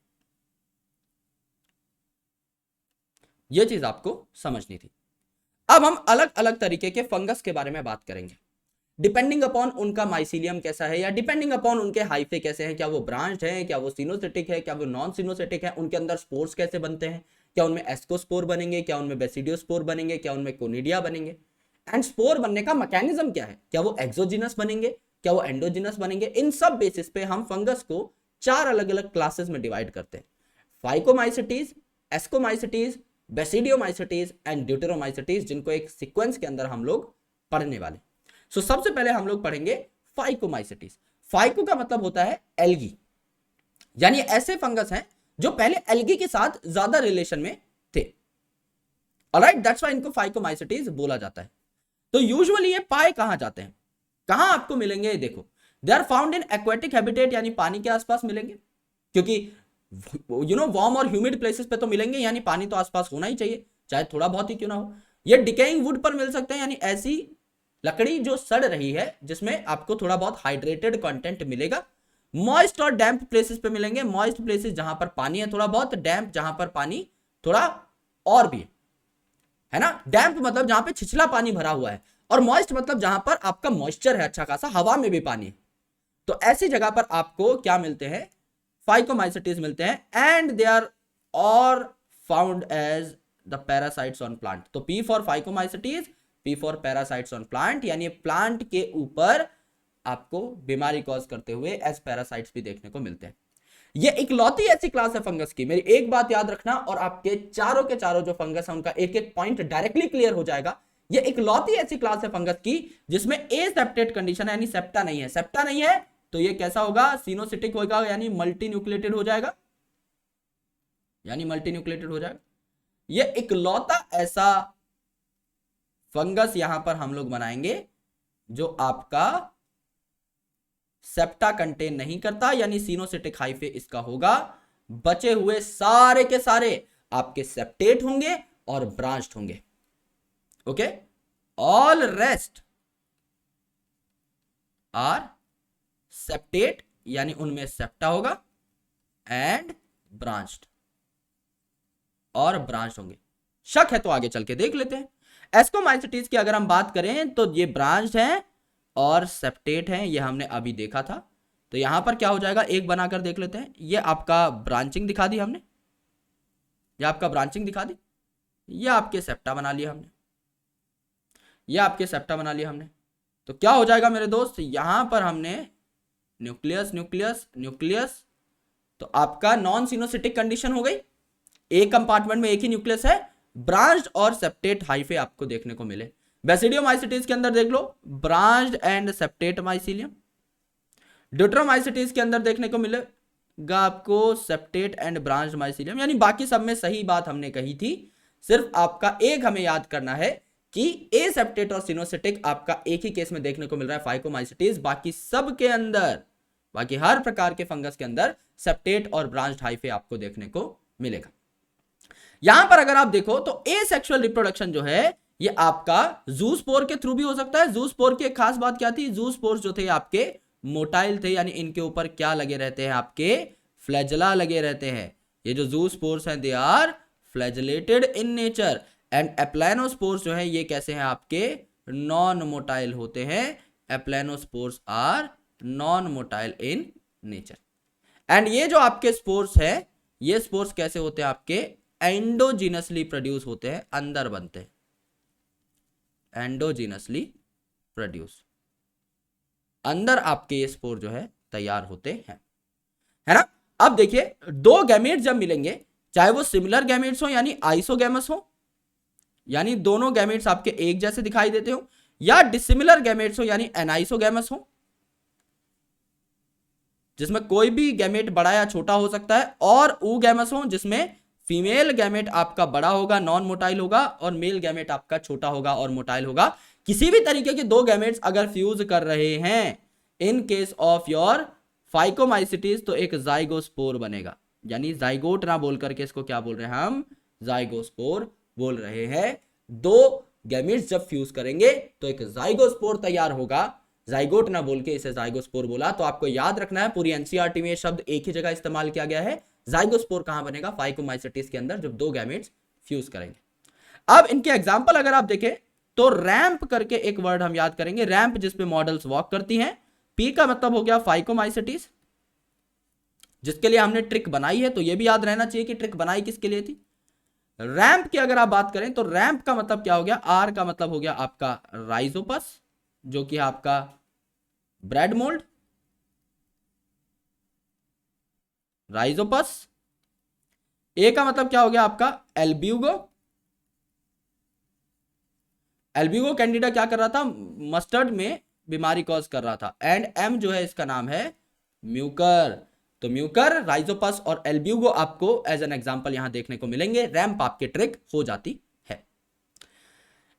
ये चीज आपको समझनी थी। अब हम अलग अलग तरीके के फंगस के बारे में बात करेंगे, डिपेंडिंग अपॉन उनका माइसीलियम कैसा है, या डिपेंडिंग अपॉन उनके हाइफे कैसे हैं, क्या वो ब्रांच्ड है, क्या वो सिनोसिटिक है, क्या वो नॉन सिनोसिटिक है, उनके अंदर स्पोर्स कैसे बनते हैं, क्या उनमें एस्कोस्पोर बनेंगे, क्या उनमें बेसिडियोस्पोर बनेंगे, क्या उनमें कोनिडिया बनेंगे, एंड स्पोर बनने का मैकेनिज्म क्या है, क्या वो एक्सोजिनस बनेंगे, क्या वो एंडोजिनस बनेंगे। इन सब बेसिस पे हम फंगस को 4 अलग अलग क्लासेस में डिवाइड करते हैं, phycomycetes, ascomycetes, basidiomycetes and deuteromycetes, जिनको एक सीक्वेंस के अंदर हम लोग पढ़ने वाले। सो सबसे पहले हम लोग पढ़ेंगे फाइकोमाइसिटीज। फाइको का मतलब होता है एल्गी, यानी ऐसे फंगस हैं जो पहले एल्गी के साथ ज्यादा रिलेशन में थे, ऑलराइट, दैट्स व्हाई इनको फाइकोमाइसिटीज बोला जाता है। तो यूजुअली ये पाए कहां जाते हैं, कहां आपको मिलेंगे, देखो, they are found in aquatic habitat, यानी पानी के आसपास मिलेंगे, क्योंकि वार्म और ह्यूमिड प्लेसेस पे तो मिलेंगे, यानी पानी तो आसपास होना ही चाहिए, चाहे थोड़ा बहुत ही क्यों ना हो। ये डिकेइंग वुड पर मिल सकते हैं, यानी ऐसी लकड़ी जो सड़ रही है जिसमें आपको थोड़ा बहुत हाइड्रेटेड कंटेंट मिलेगा। मॉइस्ट और डैम्प प्लेसेस पे मिलेंगे, मॉइस्ट प्लेसेस जहां पर पानी है थोड़ा बहुत, डैम्प जहां पर पानी थोड़ा और भी है ना। डैम्प मतलब जहां पे छिछला पानी भरा हुआ है, और मॉइस्ट मतलब जहां पर आपका मॉइस्चर है अच्छा खासा, हवा में भी पानी है। तो ऐसी जगह पर आपको क्या मिलते हैं, फाइकोमाइसिटीज मिलते हैं, एंड दे आर और found as the parasites on plant. तो P for phycomycetes, P for parasites on plant, यानी प्लांट के ऊपर आपको बीमारी कॉज करते हुए एज पैरासाइट्स भी देखने को मिलते हैं। ये इकलौती ऐसी क्लास है फंगस की, मेरी एक बात याद रखना, और आपके चारों के चारों जो फंगस है उनका एक एक पॉइंट डायरेक्टली क्लियर हो जाएगा। ये इकलौती ऐसी क्लास है फंगस की जिसमें ए सेप्टेट कंडीशन है, यानी सेप्टा नहीं है। सेप्टा नहीं है तो ये कैसा होगा, सिनोसिटिक होगा, यानी मल्टी न्यूक्लिएटेड हो जाएगा, यानी मल्टी न्यूक्लिएटेड हो जाएगा। ये इकलौता ऐसा फंगस यहां पर हम लोग बनाएंगे जो आपका सेप्टा कंटेन नहीं करता, यानी सिनोसिटिक हाइफे इसका होगा। बचे हुए सारे के सारे आपके सेप्टेट होंगे और ब्रांच्ड होंगे, okay. All rest are septate, यानी उनमें सेप्टा होगा, एंड ब्रांच्ड, और ब्रांच होंगे। शक है तो आगे चल के देख लेते हैं। एस्कोमाइसिटीज की अगर हम बात करें तो ये ब्रांच है और सेप्टेट है, ये हमने अभी देखा था। तो यहां पर क्या हो जाएगा, एक बनाकर देख लेते हैं। ये आपका ब्रांचिंग दिखा दी हमने, ये आपका ब्रांचिंग दिखा दी, ये आपके सेप्टा बना लिया हमने, ये आपके सेप्टा बना लिया हमने। तो क्या हो जाएगा मेरे दोस्त, यहां पर हमने न्यूक्लियस न्यूक्लियस न्यूक्लियस, तो आपका नॉन सिनोसिटिक कंडीशन हो गई। एक कंपार्टमेंट में एक ही न्यूक्लियस है, ब्रांच्ड और सेप्टेट हाइफे आपको देखने को मिले। बेसिडियोमाइसिटीज के अंदर देख लो, branched and septate mycelium. Deuteromycetes के अंदर देखने को मिलेगा आपको सेप्टेट एंड ब्रांच्ड माइसीलियम, यानी बाकी सब में सही बात हमने कही थी। सिर्फ आपका एक हमें याद करना है कि ए सेप्टेट और सिनोसिटिक आपका एक ही केस में देखने को मिल रहा है, फाइकोमाइसिटीज। बाकी सब के अंदर, बाकी हर प्रकार के फंगस के अंदर सेप्टेट और ब्रांच्ड हाइफे आपको देखने को मिलेगा। यहां पर अगर आप देखो तो ए सेक्सुअल रिप्रोडक्शन जो है ये आपका जूस्पोर के थ्रू भी हो सकता है। जूस्पोर की एक खास बात क्या थी, जूस्पोर्स जो थे आपके मोटाइल थे, यानी इनके ऊपर क्या लगे रहते हैं, आपके फ्लैजला लगे रहते हैं। ये जो जूस्पोर्स हैं they are flagellated in nature, and aplanospores जो है ये कैसे हैं, आपके नॉन मोटाइल होते हैं। Aplanospores are non motile in nature. And ये जो आपके स्पोर्स है, ये स्पोर्स कैसे होते हैं, आपके एंडोजिनसली प्रोड्यूस होते हैं, अंदर बनते हैं, एंडोजिनसली प्रोड्यूस। अंदर आपके ये स्पोर जो है तैयार होते हैं, है ना। अब देखिए, दो गैमेट्स जब मिलेंगे, चाहे वो सिमिलर गैमेट्स हो यानी आइसोगैमस हो, यानी दोनों गैमेट्स आपके एक जैसे दिखाई देते हो, या डिसिमिलर गैमेट्स हो यानी एनाइसोगैमस हो, जिसमें कोई भी गैमेट बड़ा या छोटा हो सकता है, और ऊगैमस हो जिसमें फीमेल गैमेट आपका बड़ा होगा, नॉन मोटाइल होगा, और मेल गैमेट आपका छोटा होगा और मोटाइल होगा। किसी भी तरीके के दो गैमेट्स अगर फ्यूज कर रहे हैं in case of your phycomycetes, तो एक जाइगोस्पोर बनेगा। यानी जाइगोट ना बोल करके इसको क्या बोल रहे हैं हम, जाइगोस्पोर बोल रहे हैं। दो गैमेट्स जब फ्यूज करेंगे तो एक जाइगोस्पोर तैयार होगा। जाइगोट ना बोल के इसे जाइगोस्पोर बोला, तो आपको याद रखना है पूरी एनसीईआरटी में ये शब्द एक ही जगह इस्तेमाल किया गया है। जाइगोस्पोर कहां बनेगा, फाइकोमाइसिटीज के अंदर, जब दो गैमेट्स फ्यूज करेंगे। अब इनके एग्जांपल अगर आप देखें तो रैंप करके एक वर्ड हम याद करेंगे, रैंप जिसपे मॉडल्स वॉक करती हैं। पी का मतलब हो गया फाइकोमाइसिटीज, जिसके लिए हमने ट्रिक बनाई है, तो यह भी याद रहना चाहिए कि ट्रिक बनाई किसके लिए थी। रैंप की अगर आप बात करें तो रैंप का मतलब क्या हो गया, आर का मतलब हो गया आपका राइजोपस, जो कि आपका ब्रेड मोल्ड, राइजोपस। ए का मतलब क्या हो गया आपका एल्ब्यूगो, एल्ब्यूगो कैंडिडा क्या कर रहा था, मस्टर्ड में बीमारी कॉज कर रहा था। एंड एम जो है इसका नाम है म्यूकर। तो म्यूकर, राइजोपस और एल्ब्यूगो आपको एज एन एग्जांपल यहां देखने को मिलेंगे। रैंप आपकी ट्रिक हो जाती है।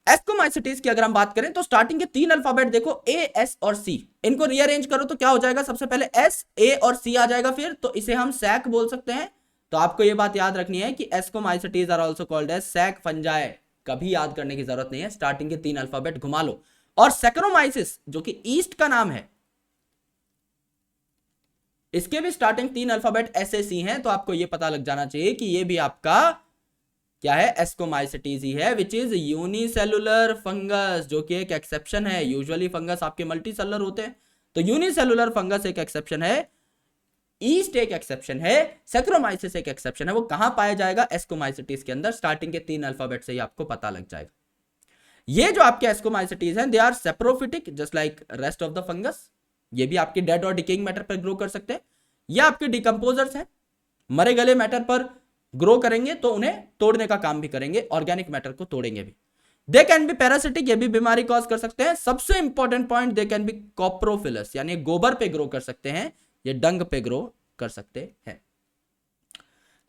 एस्कोमाइसिटीज की अगर हम बात करें तो स्टार्टिंग के तीन अल्फाबेट देखो, ए, एस और सी, इनको रीअरेंज करो तो क्या हो जाएगा, सबसे पहले एस, ए और सी आ जाएगा, फिर तो इसे हम सैक बोल सकते हैं। तो आपको यह बात याद रखनी है कि ascomycetes are also called as sac fungi, कभी याद करने की जरूरत नहीं है, स्टार्टिंग के तीन अल्फाबेट घुमा लो। और सेक्रोमाइसिस जो कि ईस्ट का नाम है, इसके भी स्टार्टिंग तीन अल्फाबेट ऐसे सी हैं, तो आपको यह पता लग जाना चाहिए कि यह भी आपका क्या है, एस्कोमाइसिटीज ही है, विच इज यूनिसेलुलर फंगस, जो कि एक एक्सेप्शन है। यूजुअली फंगस आपके मल्टीसेलुलर होते हैं, तो यूनिसेलुलर फंगस एक एक्सेप्शन है, ईस्ट एक एक्सेप्शन है, सेक्रोमाइसिस एक एक्सेप्शन है। वो कहां पाया जाएगा, एस्कोमाइसिटीज के अंदर। स्टार्टिंग के तीन अल्फाबेट से ही आपको पता लग जाएगा। ये जो आपके एस्कोमाइसिटीज हैं, they are saprophytic just like rest of the fungus. ये भी आपके डेड और डिकेइंग मैटर पर ग्रो कर सकते हैं। ये आपके डिकम्पोजर्स हैं, मरे गले मैटर पर ग्रो करेंगे तो उन्हें तोड़ने का काम भी करेंगे, ऑर्गेनिक मैटर को तोड़ेंगे भी। दे कैन बी पैरासिटिक, ये भी बीमारी कॉज कर सकते हैं। सबसे important point, they can be coprophilous, यानी गोबर पे ग्रो कर सकते हैं, ये डंग पे ग्रो कर सकते हैं।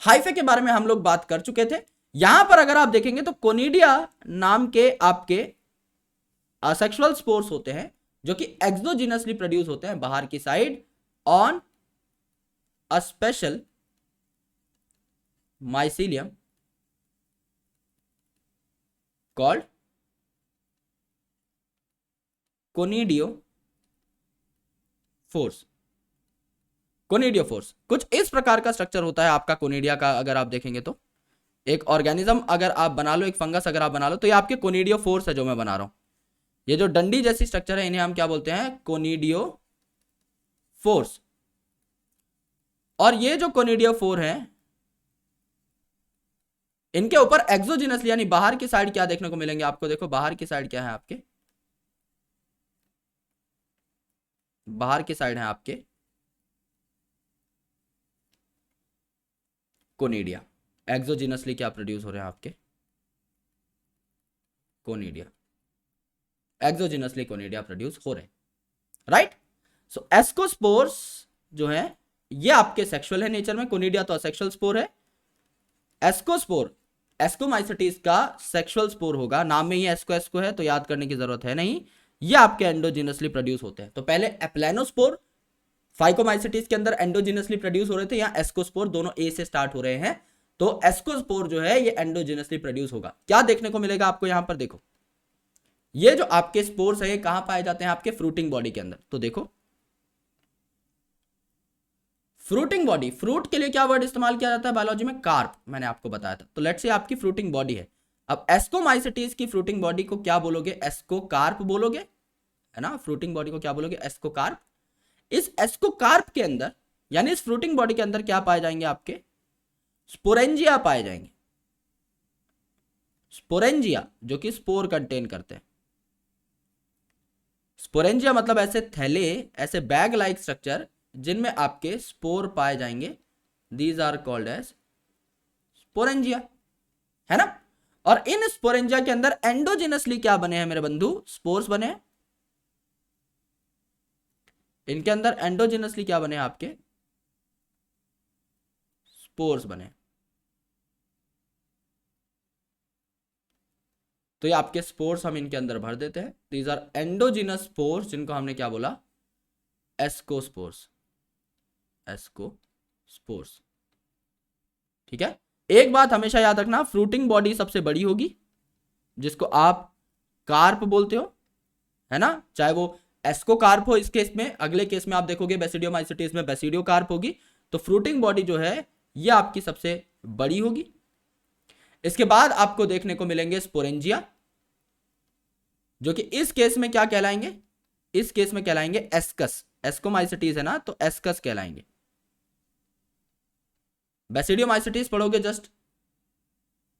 हाइफे के बारे में हम लोग बात कर चुके थे। यहां पर अगर आप देखेंगे तो कोनिडिया नाम के आपके असेक्सुअल स्पोर्स होते हैं, जो कि एक्सोजिनसली प्रोड्यूस होते हैं बाहर की side on a special mycelium called conidiophores। कोनिडियोफोर्स कुछ इस प्रकार का स्ट्रक्चर होता है आपका कोनिडिया का। अगर आप देखेंगे तो एक ऑर्गेनिज्म अगर आप बना लो, एक फंगस अगर आप बना लो, तो ये आपके कोनिडियोफोर्स है जो मैं बना रहा हूं। ये जो डंडी जैसी स्ट्रक्चर है, इन्हें हम क्या बोलते हैं, कोनिडियोफोर्स। और ये जो कोनिडियोफोर है, इनके ऊपर एक्सोजिनसली यानी बाहर की साइड क्या देखने को मिलेंगे आपको, देखो बाहर की साइड क्या है आपके, बाहर की साइड है आपके कोनिडिया। एक्सोजिनसली क्या प्रोड्यूस हो रहे हैं आपके कोनिडिया, एक्सोजिनसली कोनिडिया प्रोड्यूस हो रहे हैं, राइट। सो एस्कोस्पोर्स जो है ये आपके सेक्सुअल है नेचर में, कोनिडिया तो असेक्सुअल स्पोर है। एस्कोस्पोर एस्कोमाइसिटीज का सेक्सुअल स्पोर होगा, नाम में ही एस्को एस्को है तो याद करने की जरूरत है नहीं। ये आपके एंडोजिनसली प्रोड्यूस होते हैं। तो पहले एप्लेनोस्पोर फाइकोमाइसिटीज के अंदर एंडोजिनसली प्रोड्यूस हो रहे थे, यहां एस्कोस्पोर दोनों ए से स्टार्ट हो रहे हैं, तो एस्कोस्पोर जो है ये एंडोजिनसली प्रोड्यूस होगा। क्या देखने को मिलेगा आपको यहां पर, देखो ये जो आपके स्पोर्स है कहां पाए जाते हैं, आपके फ्रूटिंग बॉडी के अंदर। तो देखो फ्रूटिंग बॉडी, फ्रूट के लिए क्या वर्ड इस्तेमाल किया जाता है बायोलॉजी में, कार्प, मैंने आपको बताया था। तो लेट्स से आपकी फ्रूटिंग बॉडी है। अब एस्कोमाइसिटीज की फ्रूटिंग बॉडी को क्या बोलोगे, एस्कोकार्प बोलोगे, है ना। फ्रूटिंग बॉडी को क्या बोलोगे, एस्कोकार्प। इस एस्कोकार्प के अंदर यानी इस फ्रूटिंग बॉडी के अंदर क्या पाए जाएंगे, आपके स्पोरेंजिया पाए जाएंगे। स्पोरेंजिया जो कि स्पोर कंटेन करते हैं, स्पोरेंजिया मतलब ऐसे थैले, ऐसे बैग लाइक स्ट्रक्चर जिनमें आपके स्पोर पाए जाएंगे, these are called as sporangia, है ना। और इन स्पोरेंजिया के अंदर एंडोजिनसली क्या बने हैं मेरे बंधु, स्पोर्स बने हैं। इनके अंदर एंडोजिनसली क्या बने हैं आपके, स्पोर्स बने। तो ये आपके स्पोर्स हम इनके अंदर भर देते हैं। दीज आर एंडोजिनस स्पोर्स, जिनको हमने क्या बोला, एस्कोस्पोर्स, एस्कोस्पोर्स। ठीक है, एक बात हमेशा याद रखना, फ्रूटिंग बॉडी सबसे बड़ी होगी, जिसको आप कार्प बोलते हो, है ना। चाहे वो एस्को कार्प हो इस केस में, अगले केस में आप देखोगे बेसिडियोमाइसिटीज में बेसिडियो कार्प होगी। तो फ्रूटिंग बॉडी जो है ये आपकी सबसे बड़ी होगी। इसके बाद आपको देखने को मिलेंगे स्पोरेंजिया, जो कि इस केस में क्या कहलाएंगे, इस केस में कहलाएंगे एस्कस, एस्कोमाइसिटीज है ना, तो एस्कस कहलाएंगे। बेसिडियोमाइसिटीज पढ़ोगे जस्ट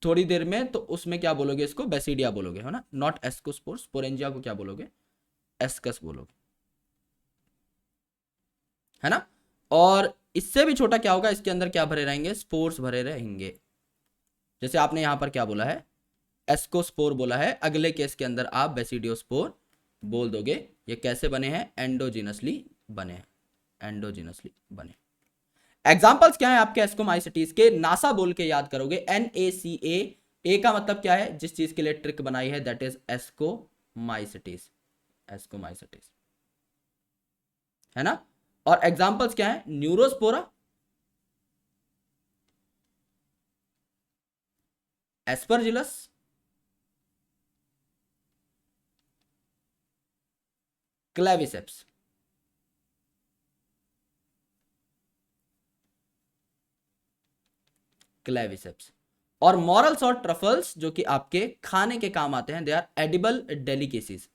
थोड़ी देर में, तो उसमें क्या बोलोगे, इसको बेसिडिया बोलोगे, है ना, नॉट एस्कोस्पोर्स। स्पोरेंजिया को क्या बोलोगे, एस्कस बोलोगे, है ना। और इससे भी छोटा क्या होगा, इसके अंदर क्या भरे रहेंगे, स्पोर्स भरे रहेंगे। जैसे आपने यहां पर क्या बोला है, एस्कोस्पोर बोला है, अगले केस के अंदर आप बेसिडियोस्पोर बोल दोगे। ये कैसे बने हैं, एंडोजिनसली बने हैं, एंडोजिनसली बने। एग्जाम्पल्स क्या है आपके एस्कोमाइसिटीज के, नासा बोल के याद करोगे, NACA, ए का मतलब क्या है, जिस चीज के लिए ट्रिक बनाई है, दैट इज एस्कोमाइसिटीज, एस्कोमाइसिटीज, है ना। और एग्जाम्पल्स क्या है, न्यूरोस्पोरा, एस्परजिलस, क्लेविसेप्स, क्लेविसेप्स। और मॉरल्स और ट्रफल्स जो कि आपके खाने के काम आते हैं, दे आर एडिबल डेलिकेसीज,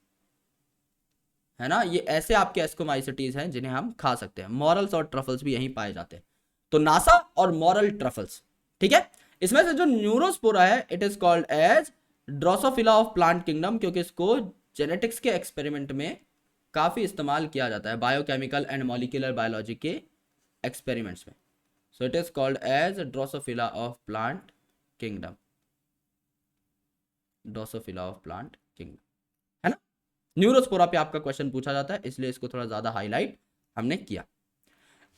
है ना। ये ऐसे आपके एस्कोमाइसिटीज हैं जिन्हें हम खा सकते हैं। मॉरल्स और ट्रफल्स भी यहीं पाए जाते हैं। तो नासा और मॉरल ट्रफल्स, ठीक है। इसमें से जो न्यूरोस्पोरा है, it is called as drosophila of plant kingdom, क्योंकि इसको जेनेटिक्स के एक्सपेरिमेंट में काफी इस्तेमाल किया जाता है, बायोकेमिकल एंड मॉलिक्यूलर बायोलॉजी के एक्सपेरिमेंट्स में। So it is called as drosophila of plant kingdom, drosophila of plant kingdom, है ना। न्यूरोस्पोरा पे आपका क्वेश्चन पूछा जाता है, इसलिए इसको थोड़ा ज्यादा हाईलाइट हमने किया।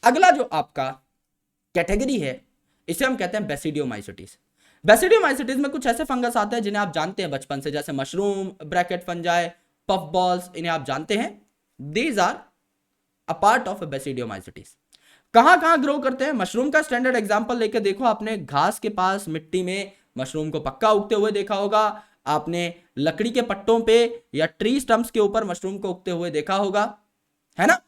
अगला जो आपका कैटेगरी है, इसे हम कहते हैं बेसिडियोमाइसिटीज। बेसिडियोमाइसिटीज में कुछ ऐसे फंगस आते हैं जिन्हें आप जानते हैं बचपन से, जैसे mushroom, bracket fungi, puff balls, इन्हें आप जानते हैं। These are a part of basidiomycetes. कहां कहां ग्रो करते हैं, मशरूम का स्टैंडर्ड एग्जांपल लेके देखो, आपने घास के पास मिट्टी में मशरूम को पक्का उगते हुए देखा होगा, आपने लकड़ी के पट्टों पे या ट्री स्टम्प्स के ऊपर मशरूम को उगते हुए देखा होगा, है ना।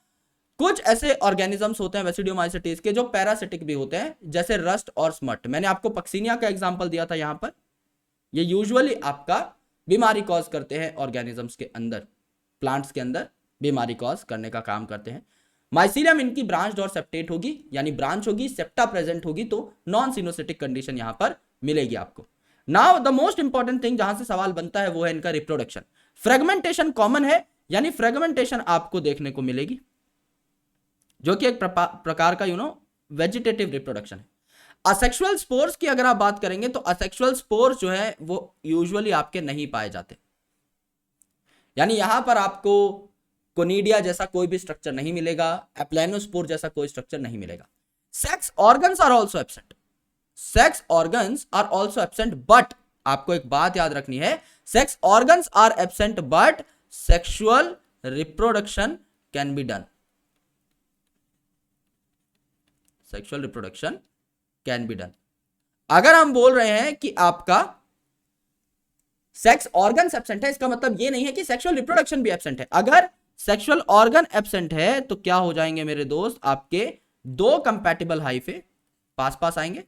कुछ ऐसे ऑर्गेनिजम्स होते हैं बेसिडियोमाइसिटीज के जो पैरासिटिक भी होते हैं, जैसे रस्ट और स्मट। मैंने आपको पक्सीनिया का एग्जांपल दिया था यहां पर। ये यूजुअली आपका बीमारी कॉज करते हैं ऑर्गेनिजम्स के अंदर, प्लांट्स के अंदर बीमारी कॉज करने का काम करते हैं। माइसीलियम इनकी ब्रांच्ड और सेप्टेट होगी, यानी ब्रांच होगी, सेप्टा प्रेजेंट होगी, तो नॉन सिनोसिटिक कंडीशन यहां पर मिलेगी आपको। Now the most important thing जहां से सवाल बनता है वो है इनका रिप्रोडक्शन। फ्रेगमेंटेशन कॉमन है, यानी फ्रेगमेंटेशन आपको देखने को मिलेगी, जो कि एक प्रकार का वेजिटेटिव रिप्रोडक्शन है। असेक्सुअल स्पोर्स की अगर आप बात करेंगे तो असेक्सुअल स्पोर्स जो है वो यूजुअली आपके नहीं पाए जाते, यानी यहां पर आपको कोनिडिया जैसा कोई भी स्ट्रक्चर नहीं मिलेगा, एप्लेनोस्पोर जैसा कोई स्ट्रक्चर नहीं मिलेगा। Sex organs are also absent, sex organs are also absent, but आपको एक बात याद रखनी है, sex organs are absent but sexual reproduction can be done, sexual reproduction can be done. अगर हम बोल रहे हैं कि आपका सेक्स ऑर्गन एब्सेंट है, इसका मतलब यह नहीं है कि सेक्सुअल रिप्रोडक्शन भी एब्सेंट है। अगर सेक्सुअल ऑर्गन एब्सेंट है तो क्या हो जाएंगे मेरे दोस्त, आपके दो कंपैटिबल हाइफे पास पास आएंगे,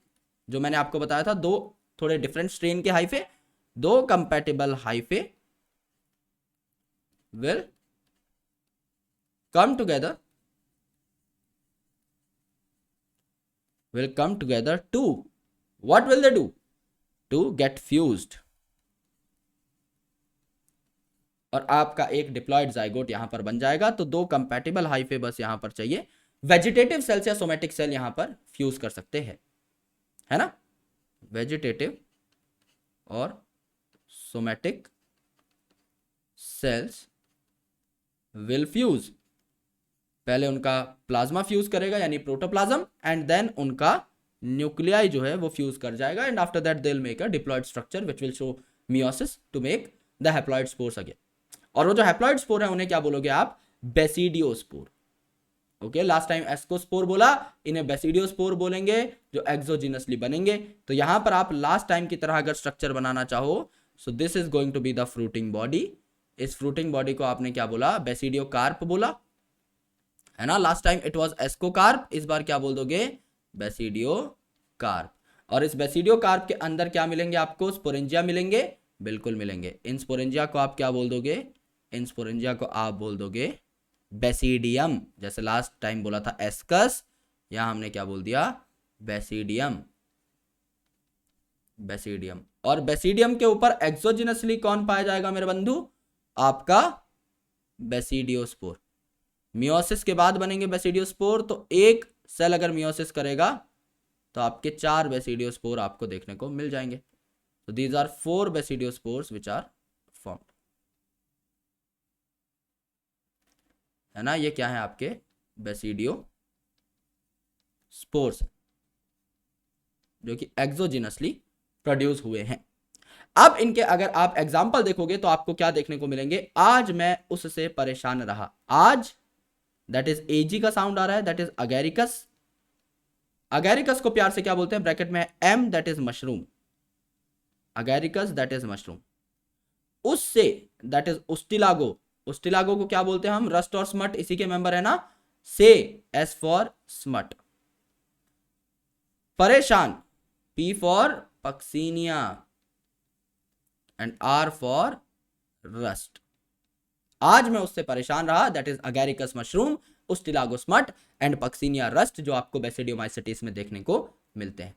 जो मैंने आपको बताया था, दो थोड़े डिफरेंट स्ट्रेन के हाइफे, दो compatible hyphae will come together, will come together to, what will they do, to get fused, और आपका एक डिप्लॉयड जाइगोट यहां पर बन जाएगा। तो दो कंपैटिबल हाइफे बस यहां पर चाहिए। वेजिटेटिव सेल्स या सोमेटिक सेल यहां पर फ्यूज कर सकते हैं, है ना, वेजिटेटिव और सोमेटिक सेल्स विल फ्यूज। पहले उनका प्लाज्मा फ्यूज करेगा यानी प्रोटोप्लाज्म, एंड देन उनका न्यूक्लियाई जो है वो फ्यूज कर जाएगा, and after that they will make a diploid structure which will show meiosis to make the haploid spores again. और वो जो हैप्लॉयड स्पोर है उन्हें क्या बोलोगे आप, basidiospore. Okay, last time ascospore बोला, इन्हें बेसिडियोस्पोर बोलेंगे जो एक्सोजिनसली बनेंगे। तो यहां पर आप लास्ट टाइम की तरह अगर स्ट्रक्चर बनाना चाहो, so this is going to be the fruiting body. इस फ्रूटिंग बॉडी को आपने क्या बोला, बेसिडियोकार्प बोला, है ना। Last time it was ascocarp, इस बार क्या बोल दोगे, बेसिडियोकार्प। और इस बेसिडियोकार्प के अंदर क्या मिलेंगे आपको, स्पोरेंजिया मिलेंगे, बिल्कुल मिलेंगे। इन स्पोरेंजिया को आप क्या बोल दोगे, इन स्पोरेंजिया को आप बोल दोगे बेसिडियम। जैसे लास्ट टाइम बोला था एस्कस, यहां हमने क्या बोल दिया, बेसिडियम, बेसिडियम। और बेसिडियम के ऊपर एक्सोजिनसली कौन पाया जाएगा मेरे बंधु, आपका बेसिडियोस्पोर। मियोसिस के बाद बनेंगे बेसिडियोस्पोर। तो एक सेल अगर मियोसिस करेगा तो आपके 4 बेसिडियोस्पोर आपको देखने को मिल जाएंगे। तो these are 4 basidiospores which are formed, है ना। ये क्या है आपके बेसिडियोस्पोर्स जो कि एक्सोजिनसली प्रोड्यूस हुए हैं। अब इनके अगर आप एग्जाम्पल देखोगे तो आपको क्या देखने को मिलेंगे, आज मैं उससे परेशान रहा। आज दैट इज एजी का साउंड आ रहा है, दैट इज अगेरिकस। अगेरिकस को प्यार से क्या बोलते हैं, ब्रैकेट में M, that is mushroom, agaricus that is mushroom. उससे दैट इज उस्टिलागो, उस्टिलागो को क्या बोलते हैं हम, रस्ट और स्मट, इसी के मेंबर है ना, से एस फॉर स्मट। परेशान, P for Puccinia and R for rust. आज मैं उससे परेशान रहा, that is Agaricus mushroom, Ustilago smut and Puccinia rust, जो आपको बेसिडियोमाइसिटीज में देखने को मिलते हैं।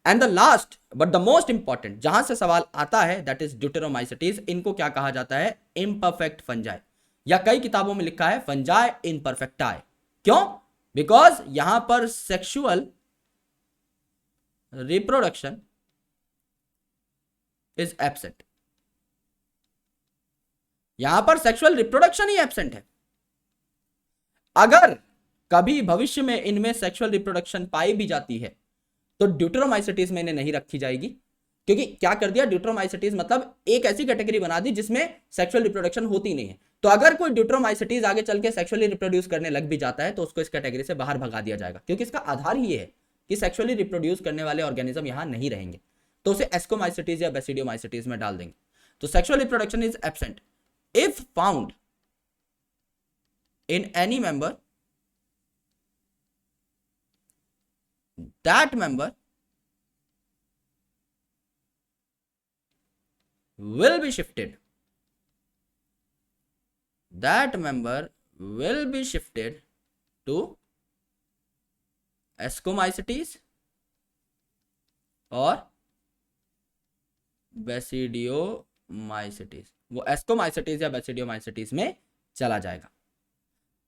And the last but the most important जहां से सवाल आता है, दैट इज ड्यूटेरोमाइसिटीज। इनको क्या कहा जाता है, इम्परफेक्ट फंजाई, या कई किताबों में लिखा है फंजाई इम्परफेक्टाई। क्यों, बिकॉज यहां पर सेक्सुअल रिप्रोडक्शन इज एब्सेंट, यहां पर सेक्सुअल रिप्रोडक्शन ही एब्सेंट है। अगर कभी भविष्य में इनमें सेक्सुअल रिप्रोडक्शन पाई भी जाती है तो ड्यूटेरोमाइसिटीज में इन्हें नहीं रखी जाएगी, क्योंकि क्या कर दिया, ड्यूटेरोमाइसिटीज मतलब एक ऐसी कैटेगरी बना दी जिसमें सेक्सुअल रिप्रोडक्शन होती नहीं है। तो अगर कोई ड्यूटेरोमाइसिटीज आगे चल के सेक्सुअली रिप्रोड्यूस करने लग भी जाता है तो उसको इस कैटेगरी से बाहर भगा दिया जाएगा, क्योंकि इसका आधार ही है कि सेक्सुअली रिप्रोड्यूस करने वाले ऑर्गेनिज्म यहां नहीं रहेंगे, तो उसे एस्कोमाइसिटीज या बेसिडियोमाइसिटीज में डाल देंगे। तो sexual reproduction is absent if found in any member, that member will be shifted, that member will be shifted to ascomycetes और बेसिडियोमाइसिटीज, वो एस्कोमाइसिटीज या बेसिडियोमाइसिटीज में चला जाएगा।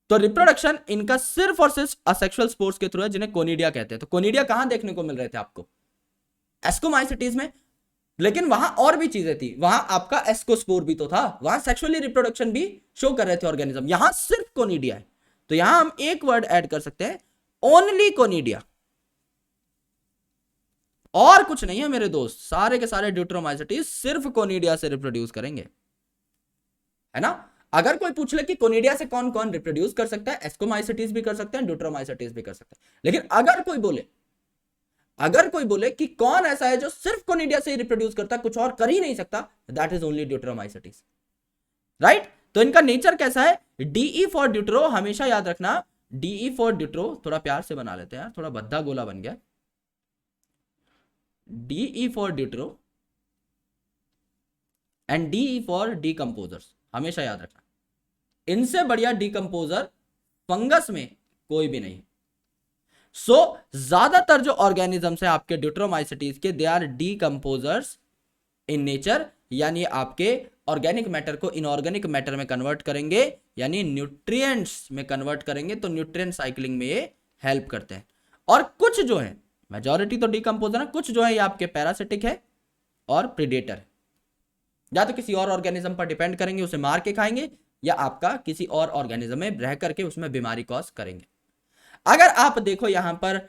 तो रिप्रोडक्शन इनका सिर्फ और सिर्फ असेक्सुअल स्पोर्स के थ्रू है, जिन्हें कोनिडिया कहते हैं। तो कोनिडिया कहां देखने को मिल रहे थे आपको, एस्कोमाइसिटीज में, लेकिन वहां और भी चीजें थी, वहां आपका एस्कोस्पोर भी तो था, वहां सेक्सुअली रिप्रोडक्शन भी शो कर रहे थे ऑर्गेनिज्म, यहां सिर्फ कोनिडिया है। तो यहां हम एक वर्ड ऐड कर सकते हैं, ओनली कोनिडिया, और कुछ नहीं है मेरे दोस्त। सारे के सारे ड्यूटेरोमाइसिटीज सिर्फ कोनिडिया से रिप्रोड्यूस करेंगे, है ना। अगर कोई पूछ ले कि कोनिडिया से कौन कौन रिप्रोड्यूस कर सकता है, एस्कोमाइसिटीज भी कर सकते हैं, ड्यूटेरोमाइसिटीज भी कर सकते हैं, लेकिन अगर कोई बोले कि कौन ऐसा है जो सिर्फ कोनिडिया से ही रिप्रोड्यूस करता है, कुछ और कर ही नहीं सकता, that is only deuteromycetes, right. तो इनका नेचर कैसा है, डीई फॉर ड्यूटेरो, हमेशा याद रखना, डीई फॉर ड्यूटेरो, थोड़ा प्यार से बना लेते हैं यार, थोड़ा भद्दा गोला बन गया, DE for deutero and DE for decomposers, हमेशा याद रखना। इनसे बढ़िया डीकंपोजर फंगस में कोई भी नहीं। सो ज्यादातर जो ऑर्गेनिजम्स है आपके ड्यूटेरोमाइसिटीज के, they are decomposers in nature, यानी आपके ऑर्गेनिक मैटर को इनऑर्गेनिक मैटर में कन्वर्ट करेंगे, यानी न्यूट्रिएंट्स में कन्वर्ट करेंगे, तो न्यूट्रिएंट साइक्लिंग में ये हेल्प करते हैं। और कुछ जो है, मेजॉरिटी तो डिकम्पोजर है, कुछ जो है ये आपके पैरासिटिक है और प्रीडेटर है। या तो किसी और ऑर्गेनिज्म पर डिपेंड करेंगे, उसे मार के खाएंगे, या आपका किसी और ऑर्गेनिज्म में रह करके उसमें बीमारी कॉज करेंगे। अगर आप देखो यहां पर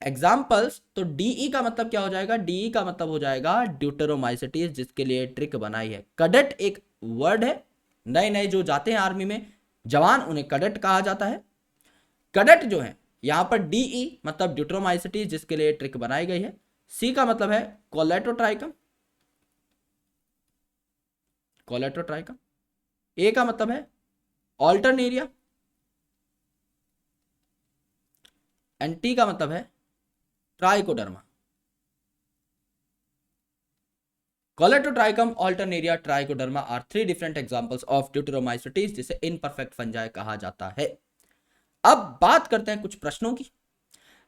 एग्जाम्पल्स, तो डीई का मतलब क्या हो जाएगा? डीई का मतलब हो जाएगा ड्यूटेरोमाइसिटीज, जिसके लिए ट्रिक बनाई है। कैडेट एक वर्ड है, नए नए जो जाते हैं आर्मी में जवान, उन्हें कैडेट कहा जाता है। कैडेट जो है यहां पर डीई मतलब ड्यूटेरोमाइसिटीज, जिसके लिए ट्रिक बनाई गई है। सी का मतलब है कोलेटोट्राइकम, कोलेटोट्राइकम। ए का मतलब है ऑल्टरनेरिया, एंड टी का मतलब है trichoderma. Colletotrichum, alternaria, trichoderma are 3 different examples of deuteromycetes, जिसे इनपरफेक्ट फंजाई कहा जाता है। अब बात करते हैं कुछ प्रश्नों की।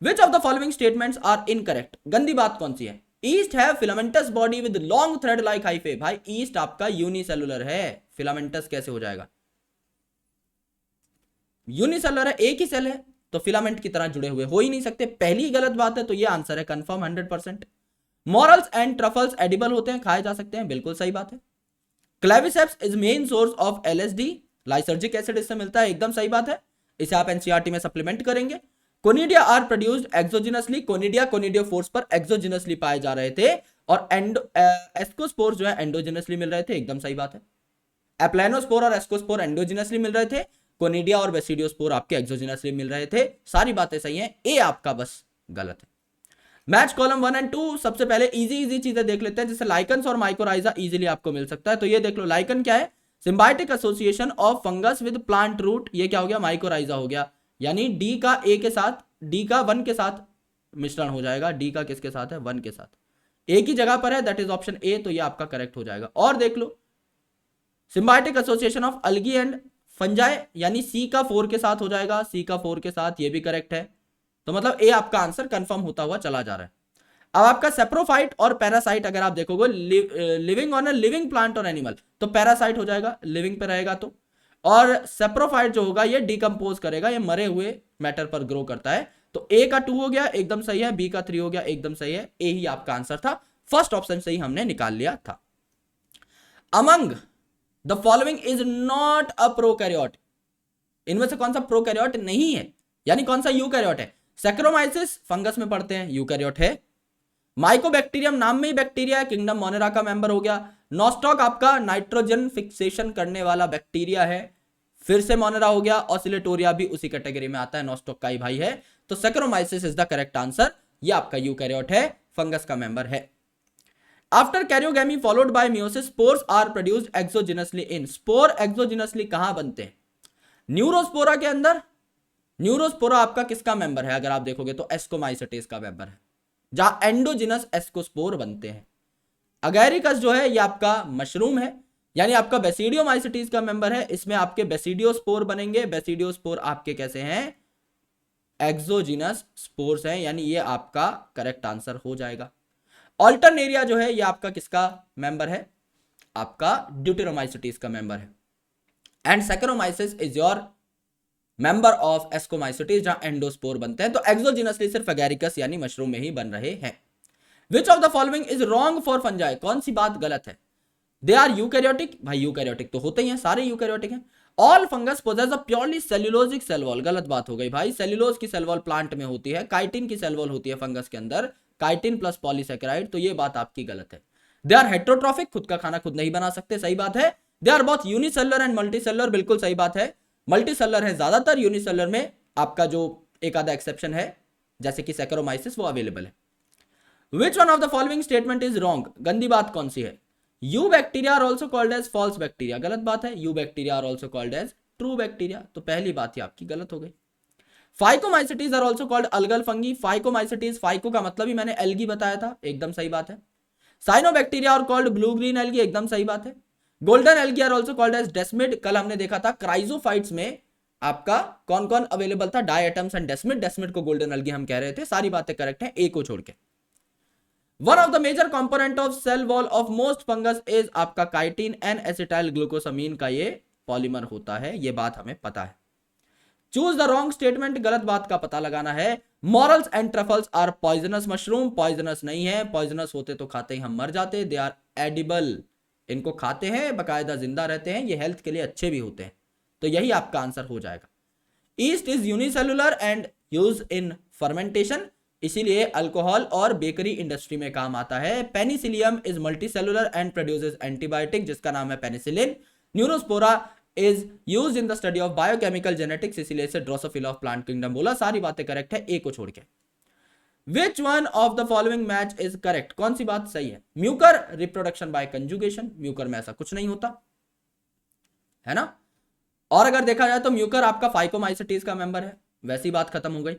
Which of the following statements are incorrect? गंदी बात कौन सी है? ईस्ट है filamentous body with long thread like hyphae. भाई ईस्ट आपका यूनिसेलुलर है, फिलामेंटस कैसे हो जाएगा? यूनिसेलुलर है, एक ही सेल है, तो फिलामेंट की तरह जुड़े हुए हो ही नहीं सकते। पहली गलत बात है, तो ये आंसर है confirm 100%। Morals and truffles edible होते हैं, खाए जा सकते हैं, बिल्कुल सही बात है। Claviceps is main source of LSD, lysergic acid इससे मिलता है, एकदम सही बात है, इसे आप एनसीईआरटी में सप्लीमेंट करेंगे। Conidia are produced exogenously, conidia conidiophores पर एक्सोजिनसली पाए जा रहे थे, और एस्कोस्पोर जो है एंडोजिनसली मिल रहे थे, एकदम सही बात है। एप्लानोस्पोर और एस्कोस्पोर एंडोजिनसली मिल रहे थे, कोनिडिया और बेसिडियोस्पोर आपके एक्सोजिनसली मिल रहे थे। सारी बातें सही हैं, ए आपका बस गलत है। Match column 1 and 2। सबसे पहले इजी चीजें देख लेते हैं, जैसे लाइकन्स और माइकोराइजा इजीली आपको मिल सकता है। तो ये देख लो, लाइकन क्या है? Symbiotic association of fungus with plant root. ये क्या हो गया? माइकोराइजा हो गया, यानी डी का ए के साथ, डी का 1 के साथ मिश्रण हो जाएगा। डी का किसके साथ है? 1 के साथ, एक ही जगह पर है, दैट इज ऑप्शन ए, तो ये आपका करेक्ट हो जाएगा। और देख लो, symbiotic association of algae and fungi, यानी सी का 4 के साथ हो जाएगा, सी का 4 के साथ, ये भी करेक्ट है। तो मतलब ए आपका आंसर कंफर्म होता हुआ चला जा रहा है। अब आपका सेप्रोफाइट और पैरासाइट अगर आप देखोगे, living on a living plant और एनिमल, तो पैरासाइट हो जाएगा, लिविंग पे रहेगा तो। और सेप्रोफाइट जो होगा ये डिकम्पोज करेगा, ये मरे हुए मैटर पर ग्रो करता है। तो ए का 2 हो गया, एकदम सही है। बी का 3 हो गया, एकदम सही है। ए ही आपका आंसर था, फर्स्ट ऑप्शन से ही हमने निकाल लिया था। Among the following is not a prokaryote, इनमें से कौन सा प्रोकैरियोट नहीं है, यानी कौन सा यूकैरियोट है? सैक्रोमाइसिस फंगस में पढ़ते हैं, यूकैरियोट है। माइकोबैक्टीरियम नाम में ही बैक्टीरिया है, किंगडम मोनेरा का मेंबर हो गया। नॉस्टॉक आपका नाइट्रोजन फिक्सेशन करने वाला बैक्टीरिया है, फिर से मोनेरा हो गया। ऑसिलेटोरिया भी उसी कैटेगरी में आता है, नॉस्टॉक का ही भाई है। तो Saccharomyces is the correct answer, ये आपका यूकैरियोट है, फंगस का मेंबर है। After karyogamy followed by meiosis, spores are produced exogenously in. Spore exogenously कहां बनते हैं? न्यूरोस्पोरा के अंदर। न्यूरोस्पोरा आपका किसका मेंबर है? अगर आप देखोगे तो एस्कोमाइसिटीज का मेंबर है, जहां एंडोजिनस एस्कोस्पोर बनते हैं। अगैरिकस जो है ये आपका मशरूम है, यानी आपका बेसिडियोमाइसिटीज का मेंबर है, इसमें आपके बेसिडियोस्पोर बनेंगे। बेसिडियोस्पोर आपके कैसे हैं? एक्सोजिनस स्पोर्स हैं, यानी ये आपका करेक्ट आंसर हो जाएगा। ऑल्टरनेरिया जो है ये आपका किसका मेंबर है? आपका ड्यूटेरोमाइसिटीज का मेंबर है। And saccharomyces is your member of ascomycetes, जहां एंडोस्पोर बनते हैं। तो एक्सोजिनसली सिर्फ एगैरिकस यानी मशरूम में ही बन रहे हैं। Which of the following is wrong for fungi? कौन सी बात गलत है? दे आर यूकैरियोटिक, भाई यूकैरियोटिक तो होते ही हैं, सारे यूकैरियोटिक हैं। All fungus possess a purely cellulosic cell wall, गलत बात हो गई भाई। सेल्यूलोज की सेल वॉल प्लांट में होती है, काइटिन की सेल वॉल होती है फंगस के अंदर, काइटिन प्लस पॉलीसेकेराइड, तो ये बात आपकी गलत है। दे आर हेट्रोट्रॉफिक, खुद का खाना खुद नहीं बना सकते, सही बात है। They are both unicellular and multicellular, बिल्कुल सही बात है। मल्टीसेलुलर है ज्यादातर, यूनिसेलुलर में आपका जो एक आधा एक्सेप्शन है, जैसे कि सैक्रोमाइसिस, वो अवेलेबल है। Which one of the following statement is wrong? गंदी बात कौन सी है? Eubacteria are also called as false bacteria, गलत बात है। Eubacteria are also called as true bacteria, तो पहली बात ही आपकी गलत हो गई। Phycomycetes are also called algal fungi, phycomycetes, phyco का मतलब ही मैंने एल्गी बताया था, एकदम सही बात है। Cyanobacteria are called blue green algae, एकदम सही बात है। Golden algae are also called as desmid, कल हमने देखा था क्राइजोफाइट्स में आपका कौन कौन अवेलेबल था? डायटम्स एंड डेस्मिड, डेस्मिड को गोल्डन एल्गी हम कह रहे थे। सारी बातें करेक्ट है, ए को छोड़ के। One of the major component of cell wall of most fungus is आपका काइटिन एंड एसिटाइल ग्लूकोसामीन का ये पॉलीमर होता है, ये बात हमें पता है। चूज द रॉन्ग स्टेटमेंट, गलत बात का पता लगाना है। Morels and truffles are poisonous mushroom, poisonous नहीं है, पॉइजनस होते तो खाते ही हम मर जाते। दे आर एडिबल, इनको खाते हैं, बकायदा जिंदा रहते हैं, ये हेल्थ के लिए अच्छे भी होते हैं, तो यही आपका आंसर हो जाएगा। East is unicellular and use in fermentation, इसीलिए अल्कोहल और बेकरी इंडस्ट्री में काम आता है। Penicillium is multicellular and produces antibiotic, जिसका नाम है penicillin. Neurospora is use in the study of biochemical genetics, इसीलिए इसे ड्रोसोफिला ऑफ प्लांट किंगडम बोला। सारी बातें करेक्ट है, ए को छोड़ के। विच one of the following match is correct, कौन सी बात सही है? Mucor reproduction by conjugation, Mucor में ऐसा कुछ नहीं होता है ना। और अगर देखा जाए तो म्यूकर आपका फाइकोमाइसिटीज का मेंबर है, वैसी बात खत्म हो गई।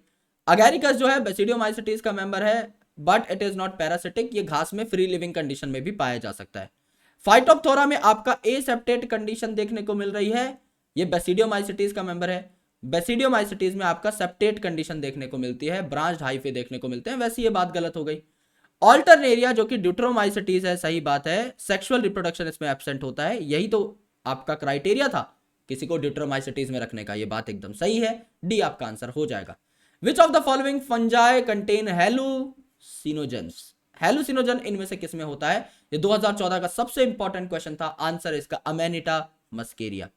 अगैरिकस जो है बेसिडियोमाइसिटीज का मेंबर है, but it is not parasitic, ये घास में फ्री लिविंग कंडीशन में भी पाया जा सकता है। फाइटोप्थोरा में आपका एसेप्टेट कंडीशन देखने को मिल रही है, ये बेसिडियोमाइसिटीज का मेंबर है। बेसिडियोमाइसिटीज में आपका सेप्टेट कंडीशन देखने को मिलती है, ब्रांच्ड हाइफे देखने को मिलते हैं, वैसे ये बात गलत हो गई। ऑल्टरनेरिया जो कि ड्यूट्रोमाइसिटीज है, सही बात है, सेक्सुअल रिप्रोडक्शन इसमें एब्सेंट होता है, यही तो आपका क्राइटेरिया था किसी को ड्यूट्रोमाइसिटीज में रखने का, ये बात एकदम सही है, डी आपका आंसर हो जाएगा। Which of the following fungi contain hallucinogens, hallucinogen इनमें से किसमें होता है? ये 2014 का सबसे इंपॉर्टेंट क्वेश्चन था, आंसर इसका अमेनिटा मस्केरिया।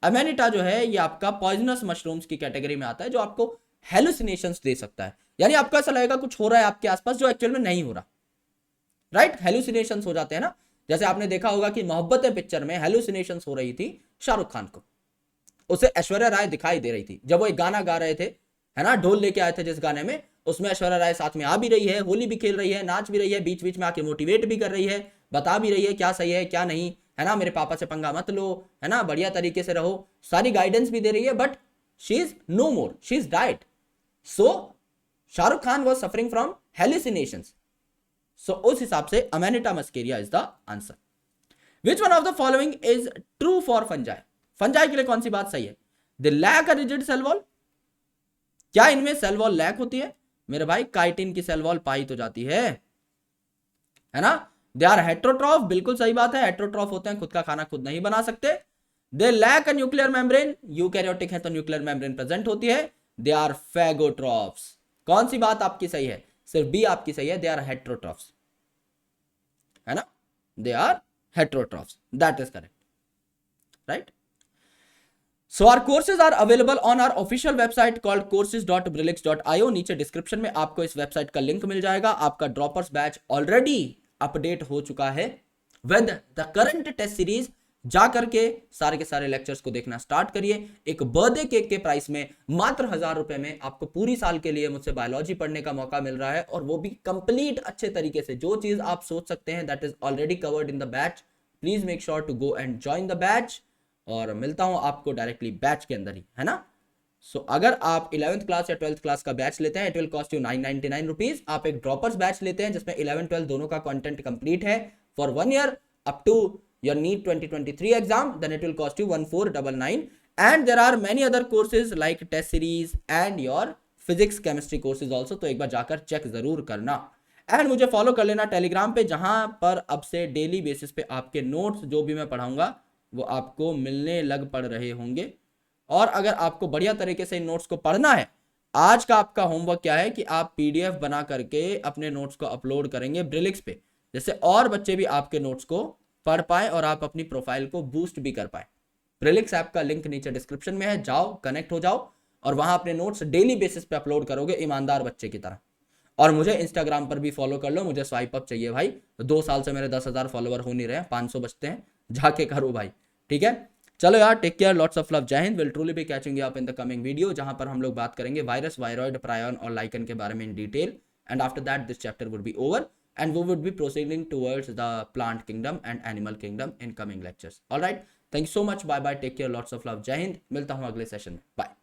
अमेनिटा जो है ये आपका पॉइजनस मशरूम्स की कैटेगरी में आता है, जो आपको हेलुसिनेशंस दे सकता है, यानी आपको ऐसा लगेगा कुछ हो रहा है आपके आसपास जो एक्चुअल में नहीं हो रहा, राइट। हेलुसिनेशंस हो जाते हैं ना, जैसे आपने देखा होगा कि मोहब्बतें पिक्चर में हेलुसिनेशंस हो रही थी शाहरुख खान को, उसे ऐश्वर्या राय दिखाई दे रही थी जब वो एक गाना गा रहे थे, है ना, ढोल लेके आए थे जिस गाने में, उसमें ऐश्वर्या राय साथ में आ भी रही है, होली भी खेल रही है, नाच भी रही है, बीच बीच में आके मोटिवेट भी कर रही है, बता भी रही है क्या सही है क्या नहीं, है ना, मेरे पापा से पंगा मत लो, है ना, बढ़िया तरीके से रहो, सारी गाइडेंस भी दे रही है, but she is no more, she is died. So Shahrukh Khan was suffering from hallucinations, so उस हिसाब से Amanita muscaria is the answer. Which one of the following is true for fungi, fungi के लिए कौन सी बात सही है? They lack a rigid cell wall, क्या इनमें सेल वॉल लैक होती है? मेरे भाई काइटिन की सेल वॉल पाई तो जाती है ना। दे आर हेट्रोट्रॉफ, बिल्कुल सही बात है, हेट्रोट्रॉफ होते हैं, खुद का खाना खुद नहीं बना सकते। They lack a nuclear membrane, eukaryotic है तो न्यूक्लियर मेम्ब्रेन प्रेजेंट होती है। दे आर फैगोट्रॉफ्स, कौन सी बात आपकी सही है? सिर्फ बी आपकी सही है, दे आर हेट्रोट्रॉफ्स, है ना, they are heterotrophs, that is correct, right. So our courses are available on our official website called courses.brillix.io, नीचे डिस्क्रिप्शन में आपको इस वेबसाइट का लिंक मिल जाएगा। आपका ड्रॉपर्स बैच ऑलरेडी अपडेट हो चुका है with the current test series, जा करके सारे के सारे लेक्चर्स को देखना स्टार्ट करिए। एक बर्थडे केक के प्राइस में मात्र 1000 रुपए में आपको पूरी साल के लिए मुझसे बायोलॉजी पढ़ने का मौका मिल रहा है, और वो भी कंप्लीट अच्छे तरीके से, जो चीज आप सोच सकते हैं that is already covered in the batch. Please make sure to go and join the batch, और मिलता हूं आपको डायरेक्टली बैच के अंदर ही, है ना। सो अगर आप 11th क्लास या 12th क्लास का बैच लेते हैं, it will cost you 999 rupees. आप एक ड्रॉपर्स बैच लेते हैं जिसमें 11-12 दोनों का कंटेंट कंप्लीट है for 1 year up to your NEET 2023 exam, then it will cost you 1499। And there are many other courses like test series and your physics chemistry courses also, तो एक बार जाकर चेक जरूर करना। एंड मुझे फॉलो कर लेना Telegram पे, जहां पर अब से डेली बेसिस पे आपके नोट्स जो भी मैं पढ़ाऊंगा वो आपको मिलने लग पड़ रहे होंगे। और अगर आपको बढ़िया तरीके से इन नोट्स को पढ़ना है, आज का आपका होमवर्क क्या है कि आप पीडीएफ बना करके अपने नोट्स को अपलोड करेंगे ब्रिलिक्स पे, जैसे और बच्चे भी आपके नोट्स को पढ़ पाए और आप अपनी प्रोफाइल को बूस्ट भी कर पाए। ब्रिलिक्स ऐप का लिंक नीचे डिस्क्रिप्शन में है, जाओ कनेक्ट हो जाओ और वहां अपने नोट्स डेली बेसिस पे अपलोड करोगे ईमानदार बच्चे की तरह। और मुझे इंस्टाग्राम पर भी फॉलो कर लो, मुझे स्वाइप अप चाहिए भाई, 2 साल से मेरे 10,000 फॉलोवर हो नहीं रहे, 500 बचते हैं, जाके करो भाई, ठीक है। चलो यार, take care, lots of love, जय हिंद। Will truly be catching you up in the coming video, जहां पर हम लोग बात करेंगे वायरस, वायरॉइड, प्रायन और लाइकन के बारे में in detail. And after that this chapter would be over and we would be proceeding towards the plant kingdom and animal kingdom in coming lectures. Alright, thank you so much, bye bye, take care, lots of love, जय हिंद। मिलता हूं अगले session में, bye.